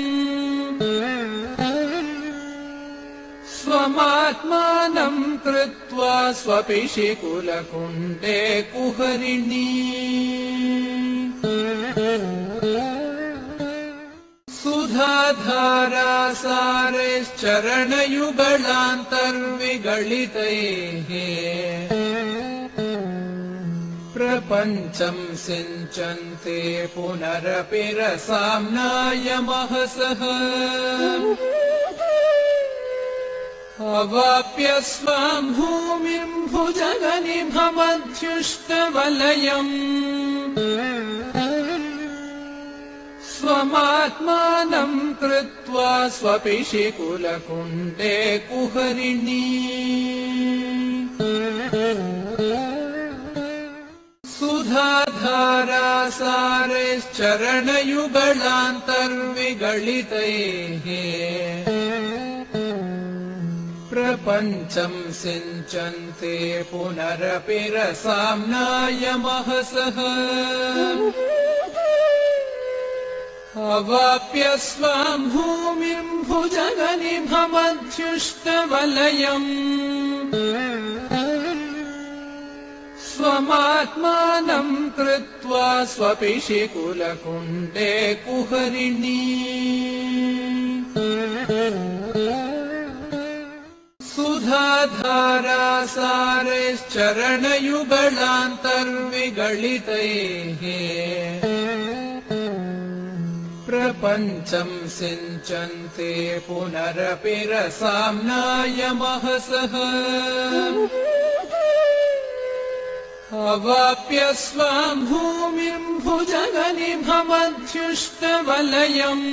स्वमात्मानं कृत्वा स्वपिशिकुलकुण्डे कुहरिणी सुधाधारासारैश्चरणयुगलान्तर्विगलितैः प्रपञ्चं सिञ्चन्ते पुनरपि रसाम्नायमहसः अवाप्य स्वां भूमिं भुजगनिभमध्युष्टवलयम् स्वमात्मानं कृत्वा स्वपिशिकुलकुण्डे कुहरिणी सुधाधारासारैश्चरणयुगलान्तर्विगलितैः प्रपञ्चं सिञ्चन्ते पुनरपि रसाम्नायमहसः अवाप्य स्वां भूमिं भुजगनिभमध्युष्टवलयम् स्वमात्मानं कृत्वा स्वपिशिकुलकुण्डे कुहरिणी सुधाधारासारैश्चरणयुगलान्तर्विगलितैः प्रपञ्चं सिञ्चन्ते पुनरपि रसाम्नायमहसः अवाप्य स्वां भूमिं भुजगनिभमध्युष्टवलयम्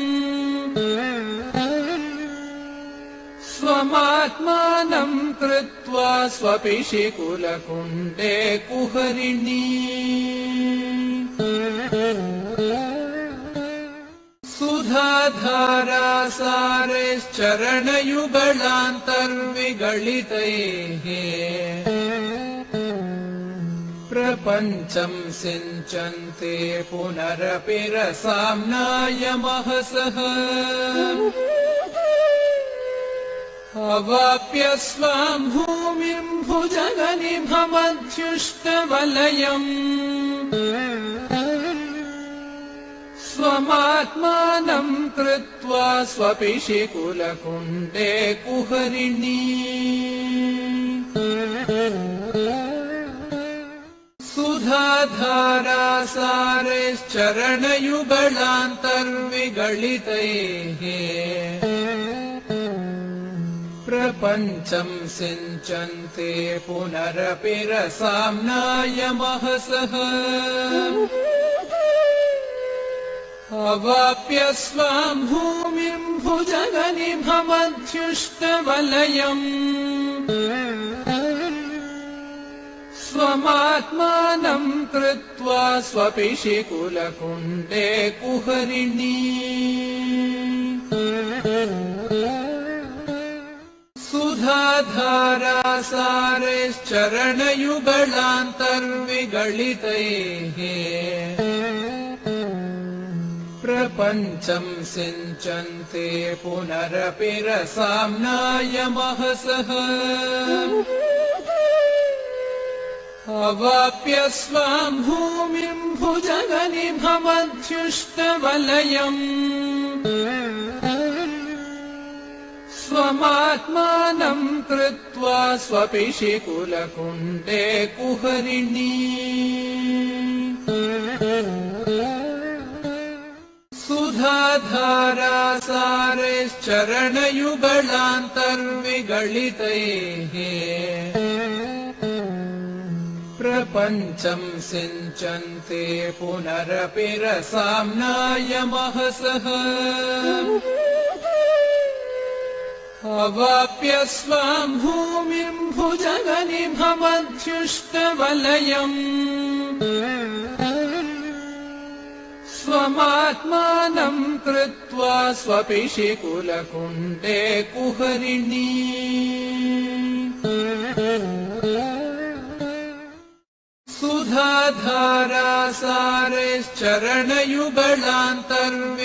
स्वमात्मानं कृत्वा स्वपिशिकुलकुण्डे कुहरिणी सुधाधारासारैश्चरणयुगलान्तर्विगलितैः प्रपञ्चं सिञ्चन्ते पुनरपि रसाम्नायमहसः अवाप्य स्वां भूमिं भुजगनिभमध्युष्टवलयम् स्वमात्मानं कृत्वा स्वपिशिकुलकुण्डे कुहरिणी सुधाधारासारैश्चरणयुगलान्तर्विगलितैः प्रपञ्चं सिञ्चन्ते पुनरपि रसाम्नायमहसः अवाप्य स्वां भूमिं भुजगनिभमध्युष्टवलयम् स्वमात्मानं कृत्वा स्वपिशिकुलकुण्डे कुहरिणी सुधाधारासारैश्चरणयुगलान्तर्विगलितैः प्रपञ्चं सिञ्चन्ते पुनरपि रसाम्नायमहसः अवाप्य स्वां भूमिं भुजगनिभमध्युष्टवलयम् स्वमात्मानं कृत्वा स्वपिशिकुलकुण्डे कुहरिणी सुधाधारासारैश्चरणयुगलान्तर्विगलितैः प्रपञ्चं सिञ्चन्ते पुनरपि रसाम्नायमहसः अवाप्य स्वां भूमिं भुजगनिभमध्युष्टवलयम् स्वमात्मानं कृत्वा स्वपिशिकुलकुण्डे कुहरिणी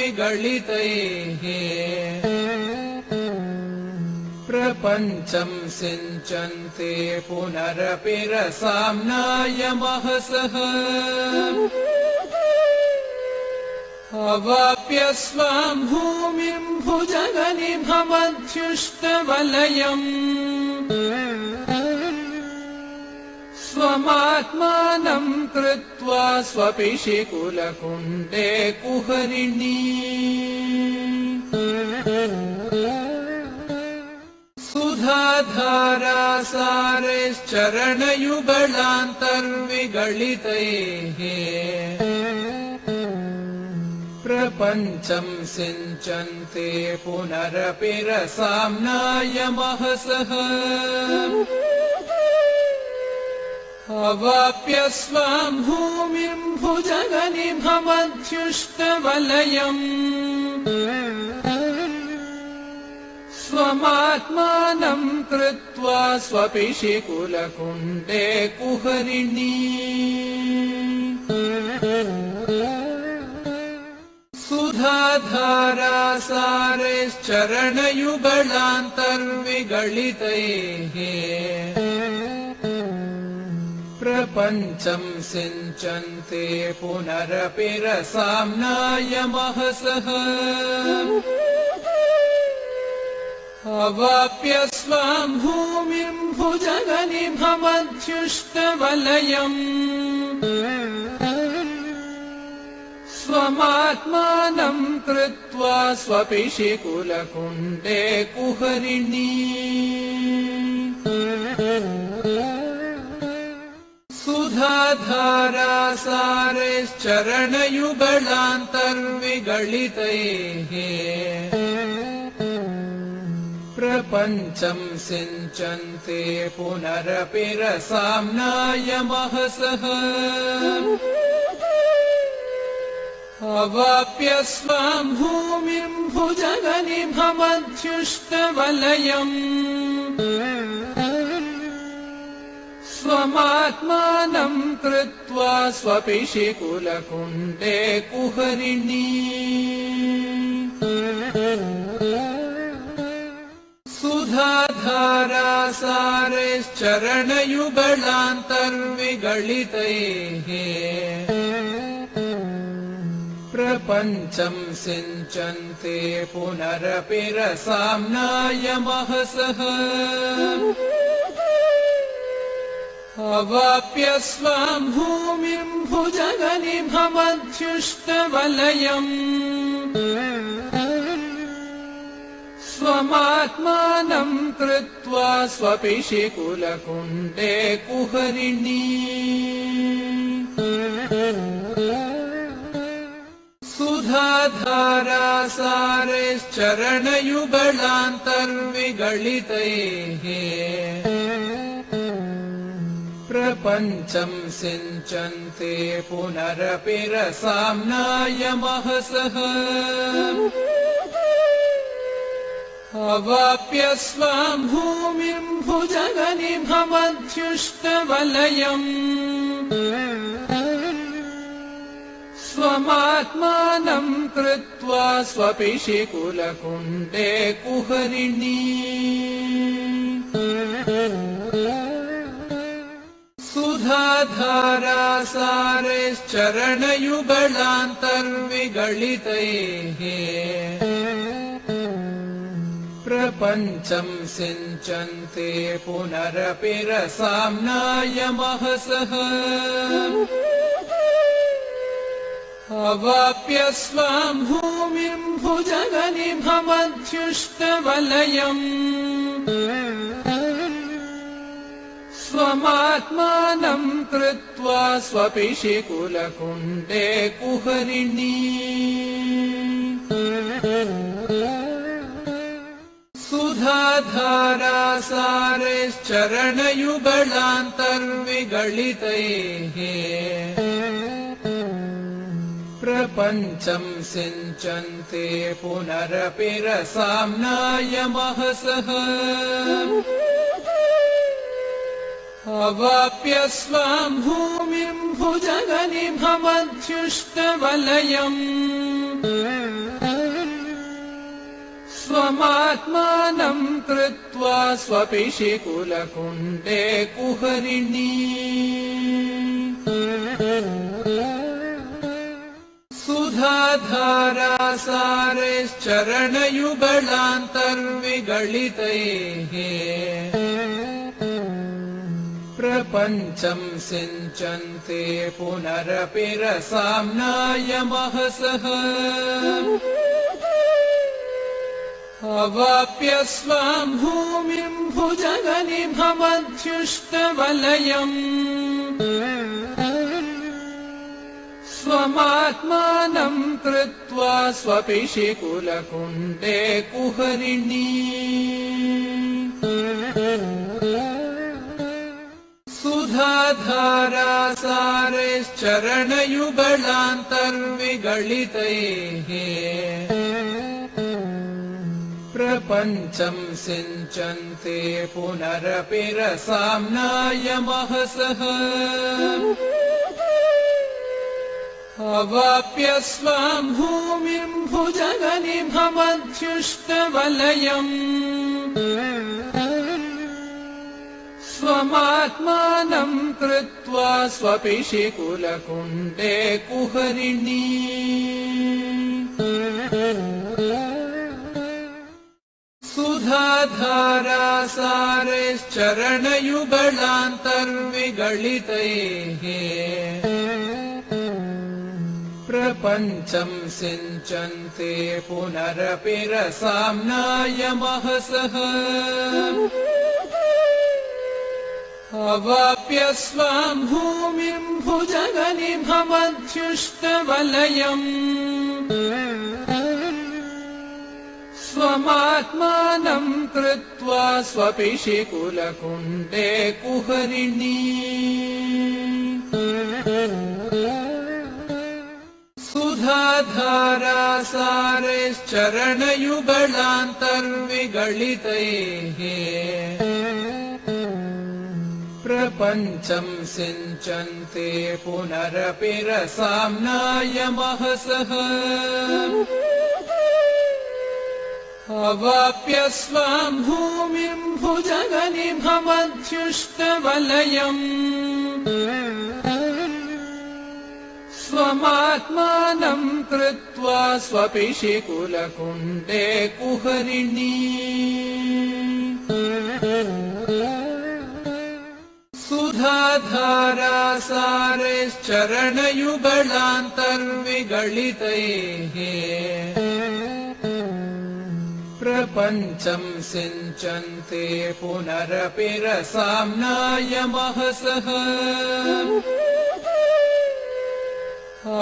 सुधाधारासारैश्चरणयुगलान्तर्विगलितैः प्रपञ्चं सिञ्चन्ते पुनरपि रसाम्नायमहसः अवाप्य स्वां भूमिं भुजगनिभमध्युष्टवलयम् स्वमात्मानं कृत्वा स्वपिशिकुलकुण्डे कुहरिणी सुधाधारासारैश्चरणयुगलान्तर्विगलितैः प्रपञ्चं सिञ्चन्ते पुनरपि रसाम्नायमहसः अवाप्य स्वां भूमिं भुजगनिभमध्युष्टवलयम् स्वमात्मानं कृत्वा स्वपिशिकुलकुण्डे कुहरिणी सुधाधारासारैश्चरणयुगलान्तर्विगलितैः प्रपञ्चं सिञ्चन्ते पुनरपि रसाम्नायमहसः अवाप्य स्वां भूमिं भवद्युष्टवलयम् स्वमात्मानं कृत्वा स्वपिशिकुलकुण्डे कुहरिणी सुधाधारासारैश्चरणयुगलान्तर्विगलितैः प्रपञ्चं सिञ्चन्ते पुनरपि रसाम्नायमहसः अवाप्य स्वां भूमिं भुजगनि भवद्युष्टवलयम् स्वमात्मानं कृत्वा स्वपिशिकुलकुण्डे कुहरिणी सुधाधारासारैश्चरणयुगलान्तर्विगलितैः प्रपञ्चं सिञ्चन्ते पुनरपि रसाम्नायमहसः अवाप्य स्वां भूमिं भुजगनि भवद्युष्टवलयम् स्वमात्मानं कृत्वा स्वपिशिकुलकुण्डे कुहरिणी सुधाधारासारैश्चरणयुगलान्तर्विगलितैः प्रपञ्चं सिञ्चन्ते पुनरपि रसाम्नायमहसः अवाप्य स्वां भूमिं भुजगनि भवद्युष्टवलयम् स्वमात्मानं कृत्वा स्वपिशिकुलकुण्डे कुहरिणी सुधाधारासारैश्चरणयुगलान्तर्विगलितैः प्रपञ्चं सिञ्चन्ते पुनरपि रसाम्नायमहसः अवाप्य स्वां भूमिं भुजगनि भवद्युष्टवलयम् स्वमात्मानं कृत्वा स्वपिशिकुलकुण्डे कुहरिणी सुधाधारासारैश्चरणयुगलान्तर्विगलितैः प्रपञ्चं सिञ्चन्ते पुनरपि रसाम्नायमहसः अवाप्य स्वां भूमिं भुजगनि भवद्युष्टवलयम् स्वमात्मानं कृत्वा स्वपिशिकुलकुण्डे कुहरिणी सुधाधारासारैश्चरणयुगलान्तर्विगलितैः प्रपञ्चं सिञ्चन्ते पुनरपि रसाम्नायमहसः अवाप्य स्वां भूमिं भुजगनि भवद्युष्टवलयम् स्वमात्मानं कृत्वा स्वपिशिकुलकुण्डे कुहरिणी सुधाधारासारैश्चरणयुगलान्तर्विगलितैः प्रपञ्चं सिञ्चन्ते पुनरपि रसाम्नायमहसः अवाप्य स्वां भूमिं भुजगनि भवद्युष्टवलयम् स्वमात्मानं कृत्वा स्वपिशिकुलकुण्डे कुहरिणी सुधाधारासारैश्चरणयुगलान्तर्विगलितैः सुधाधारासारैश्चरणयुगलान्तर्विगलितैः प्रपञ्चं सिञ्चन्ते पुनरपि रसाम्नायमहसः अवाप्य स्वां भूमिं भुजगनिभमध्युष्टवलयम् स्वमात्मानं कृत्वा स्वपिशिकुलकुण्डे कुहरिणी सुधाधारासारैश्चरणयुगलान्तर्विगलितैः प्रपञ्चं सिञ्चन्ते पुनरपि रसाम्नायमहसः अवाप्य स्वां भूमिं भुजगनिभमध्युष्टवलयम् स्वमात्मानं कृत्वा स्वपिशिकुलकुण्डे कुहरिणी सुधाधारासारैश्चरणयुगलान्तर्विगलितैः प्रपञ्चं सिञ्चन्ते पुनरपि रसाम्नायमहसः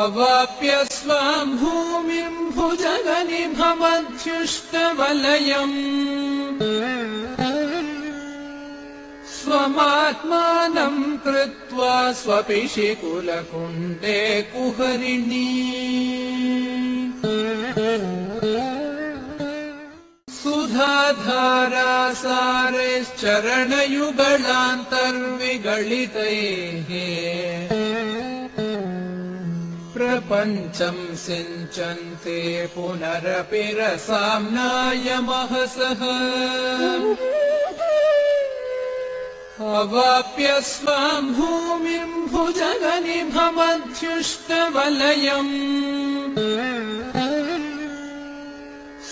अवाप्य स्वां भूमिं भुजगनिभमध्युष्टवलयम् स्वमात्मानं कृत्वा स्वपिशिकुलकुण्डे कुहरिणी सुधाधारासारैश्चरणयुगलान्तर्विगलितैः प्रपञ्चं सिञ्चन्ते पुनरपि रसाम्नायमहसः अवाप्य स्वां भूमिं भुजगनिभमध्युष्टवलयम्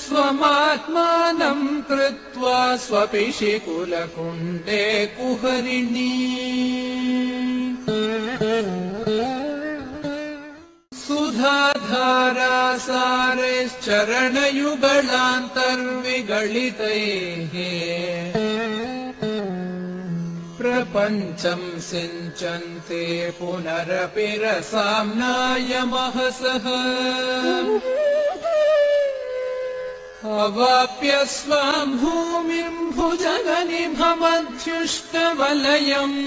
स्वमात्मानं कृत्वा स्वपिशिकुलकुण्डे कुहरिणी सुधाधारासारैश्चरणयुगलान्तर्विगलितैः प्रपञ्चं सिञ्चन्ते पुनरपि रसाम्नायमहसः अवाप्य स्वां भूमिं भुजगनिभमध्युष्टवलयम्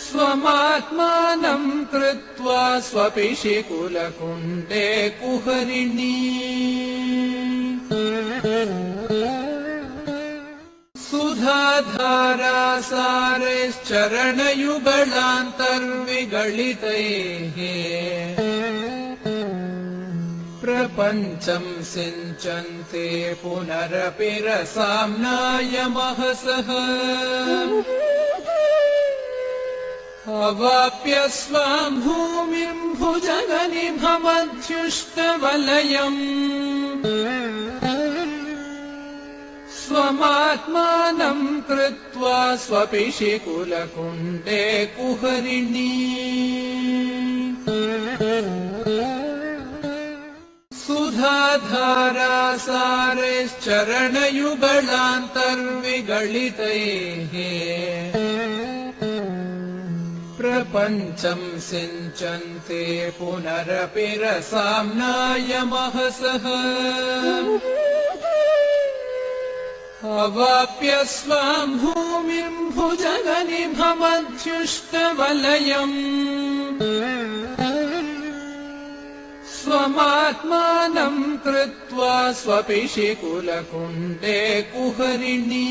स्वमात्मानं कृत्वा स्वपिशिकुलकुण्डे कुहरिणी सुधाधारासारैश्चरणयुगलान्तर्विगलितैः प्रपञ्चं सिञ्चन्ते पुनरपि रसाम्नायमहसः अवाप्य स्वां भूमिं भुजगनिभमध्युष्टवलयम् स्वमात्मानं कृत्वा स्वपिशिकुलकुण्डे कुहरिणी सुधाधारासारैश्चरणयुगलान्तर्विगलितैः प्रपञ्चं सिञ्चन्ते पुनरपि रसाम्नायमहसः अवाप्य स्वां भूमिं भुजगनिभमध्युष्टवलयम् स्वमात्मानं कृत्वा स्वपिशिकुलकुण्डे कुहरिणी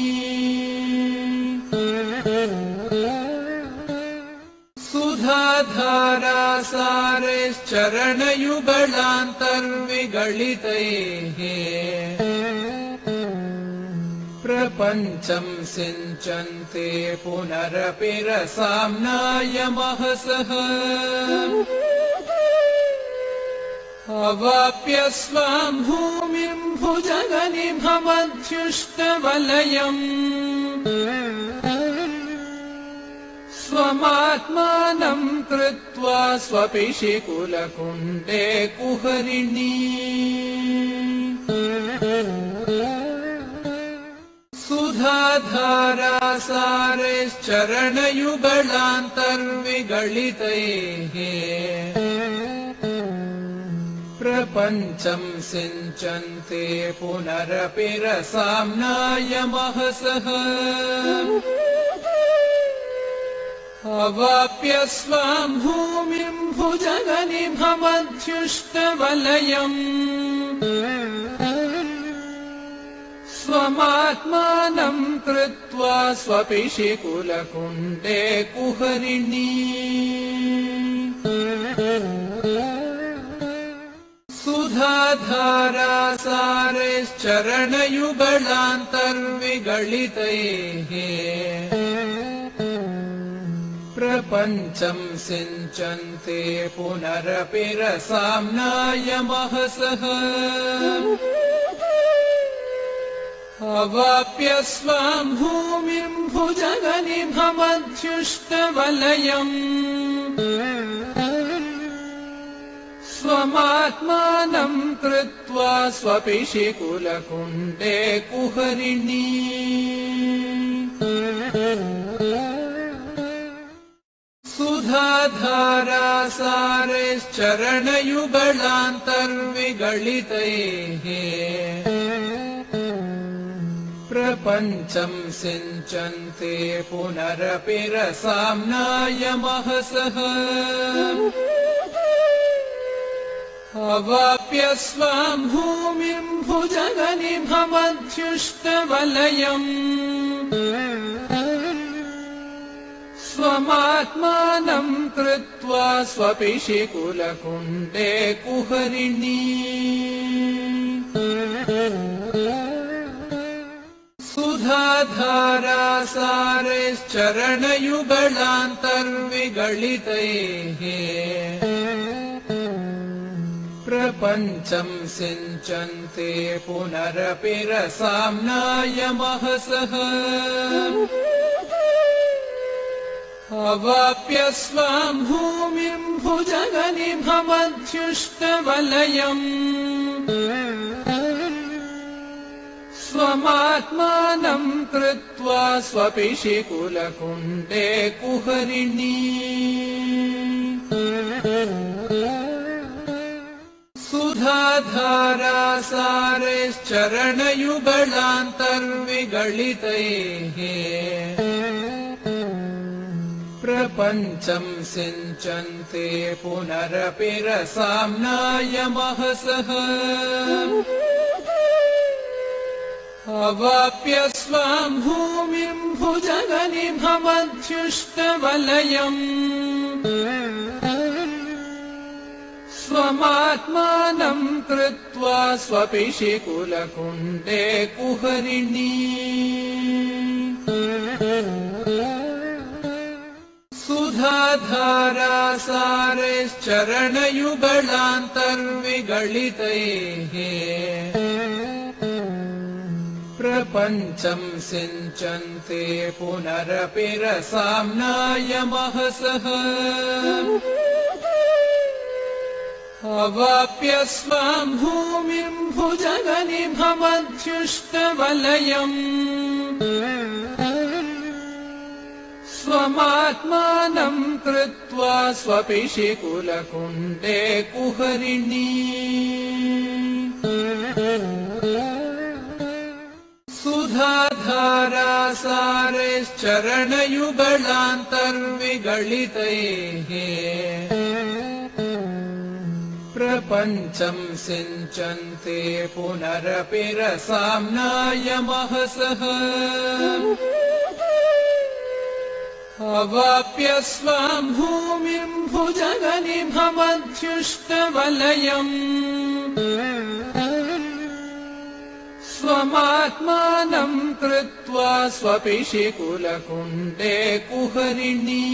सुधाधारासारैश्चरणयुगलान्तर्विगलितैः प्रपञ्चं सिञ्चन्ते पुनरपि रसाम्नायमहसः अवाप्य स्वां भूमिं भुजगनिभमध्युष्टवलयम् स्वमात्मानं कृत्वा स्वपिशिकुलकुण्डे कुहरिणी सुधाधारासारैश्चरणयुगलान्तर्विगलितैः प्रपञ्चं सिञ्चन्ते पुनरपि रसाम्नायमहसः अवाप्य स्वां भूमिं भुजगनिभमध्युष्टवलयम् स्वमात्मानं कृत्वा स्वपिशिकुलकुण्डे कुहरिणी सुधाधारासारैश्चरणयुगलान्तर्विगलितैः प्रपञ्चं सिञ्चन्ते पुनरपि रसाम्नायमहसः अवाप्य स्वां भूमिं भुजगनिभमध्युष्टवलयम् स्वमात्मानं कृत्वा स्वपिशिकुलकुण्डे कुहरिणी सुधाधारासारैश्चरणयुगलान्तर्विगलितैः प्रपञ्चं सिञ्चन्ते पुनरपि रसाम्नायमहसः अवाप्य स्वां भूमिं भुजगनिभमध्युष्टवलयम् स्वमात्मानं कृत्वा स्वपिशिकुलकुण्डे कुहरिणी सुधाधारासारैश्चरणयुगलान्तर्विगलितैः प्रपञ्चं सिञ्चन्ते पुनरपि रसाम्नायमहसः अवाप्य स्वां भूमिं भुजगनिभमध्युष्टवलयम् स्वमात्मानं कृत्वा स्वपिशिकुलकुण्डे कुहरिणी सुधाधारासारैश्चरणयुगलान्तर्विगलितैः प्रपञ्चं सिञ्चन्ते पुनरपि रसाम्नायमहसः अवाप्य स्वां भूमिं भुजगनिभमध्युष्टवलयम् स्वमात्मानं कृत्वा स्वपिशिकुलकुण्डे कुहरिणी सुधाधारासारैश्चरणयुगलान्तर्विगलितैः प्रपञ्चं सिञ्चन्ते पुनरपि रसाम्नायमहसः अवाप्य स्वां भूमिं भुजगनिभमध्युष्टवलयम् स्वमात्मानं कृत्वा स्वपिशिकुलकुण्डे कुहरिणी सुधाधारासारैश्चरणयुगलान्तर्विगलितैः प्रपञ्चं सिञ्चन्ते पुनरपि रसाम्नायमहसः अवाप्य स्वां भूमिं भुजगनिभमध्युष्टवलयम् स्वमात्मानं कृत्वा स्वपिशिकुलकुण्डे कुहरिणी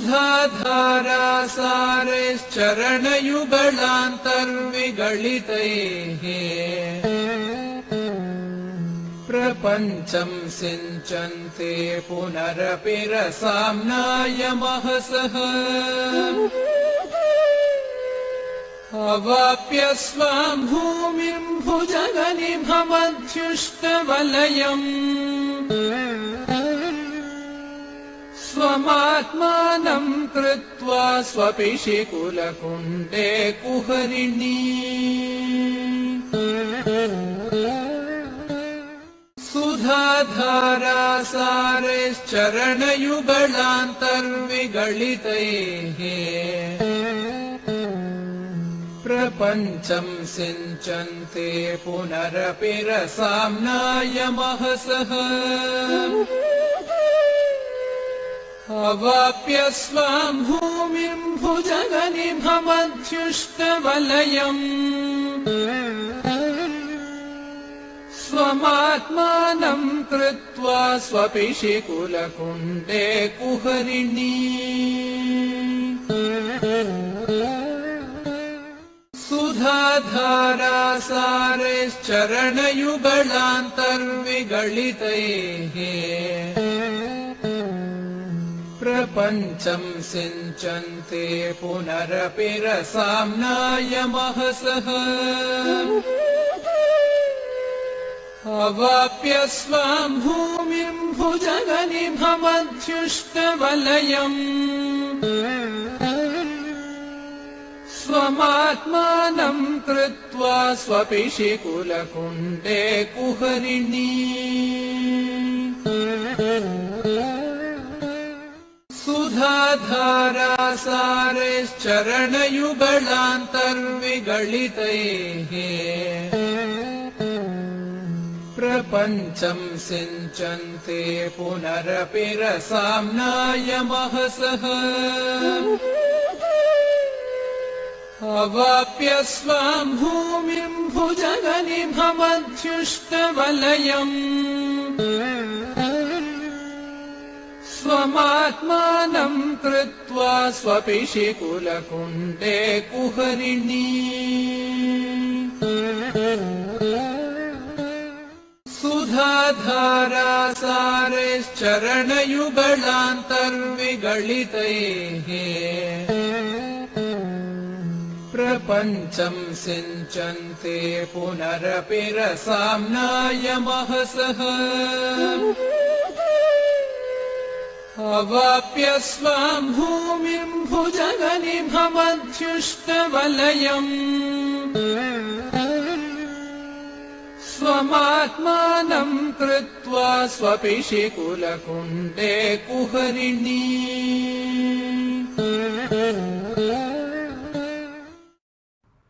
सुधाधारासारैश्चरणयुगलान्तर्विगलितैः प्रपञ्चं सिञ्चन्ते पुनरपि रसाम्नायमहसः अवाप्य स्वां भूमिं भुजगनिभमध्युष्टवलयम् स्वमात्मानं कृत्वा स्वपिशिकुलकुण्डे कुहरिणी सुधाधारासारैश्चरणयुगलान्तर्विगलितैः प्रपञ्चं सिञ्चन्ते पुनरपि रसाम्नायमहसः अवाप्य स्वां भूमिं भुजगनिभमध्युष्टवलयम् स्वमात्मानं कृत्वा स्वपिशिकुलकुण्डे कुहरिणी सुधाधारासारैश्चरणयुगलान्तर्विगलितैः प्रपञ्चं सिञ्चन्ते पुनरपि रसाम्नायमहसः अवाप्य स्वां भूमिं भुजगनिभमध्युष्टवलयम् स्वमात्मानं कृत्वा स्वपिशिकुलकुण्डे कुहरिणी सुधाधारासारैश्चरणयुगलान्तर्विगलितैः प्रपञ्चं सिञ्चन्ते पुनरपि रसाम्नायमहसः अवाप्य स्वां भूमिं भुजगनिभमध्युष्टवलयम् स्वमात्मानं कृत्वा स्वपिशिकुलकुण्डे कुहरिणी सुधाधारासारैश्चरणयुगलान्तर्विगलितैः प्रपञ्चं सिञ्चन्ते पुनरपि रसाम्नायमहसः अवाप्य स्वां भूमिं भुजगनिभमध्युष्टवलयम् स्वमात्मानं कृत्वा स्वपिशिकुलकुण्डे कुहरिणी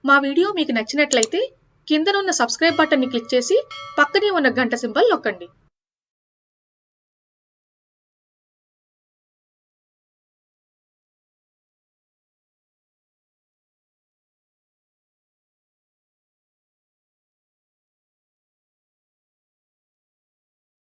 మా వీడియో మీకు నచ్చినట్లయితే కిందనున్న సబ్స్క్రైబ్ బటన్ని క్లిక్ చేసి పక్కనే ఉన్న గంట సింబల్ నొక్కండి.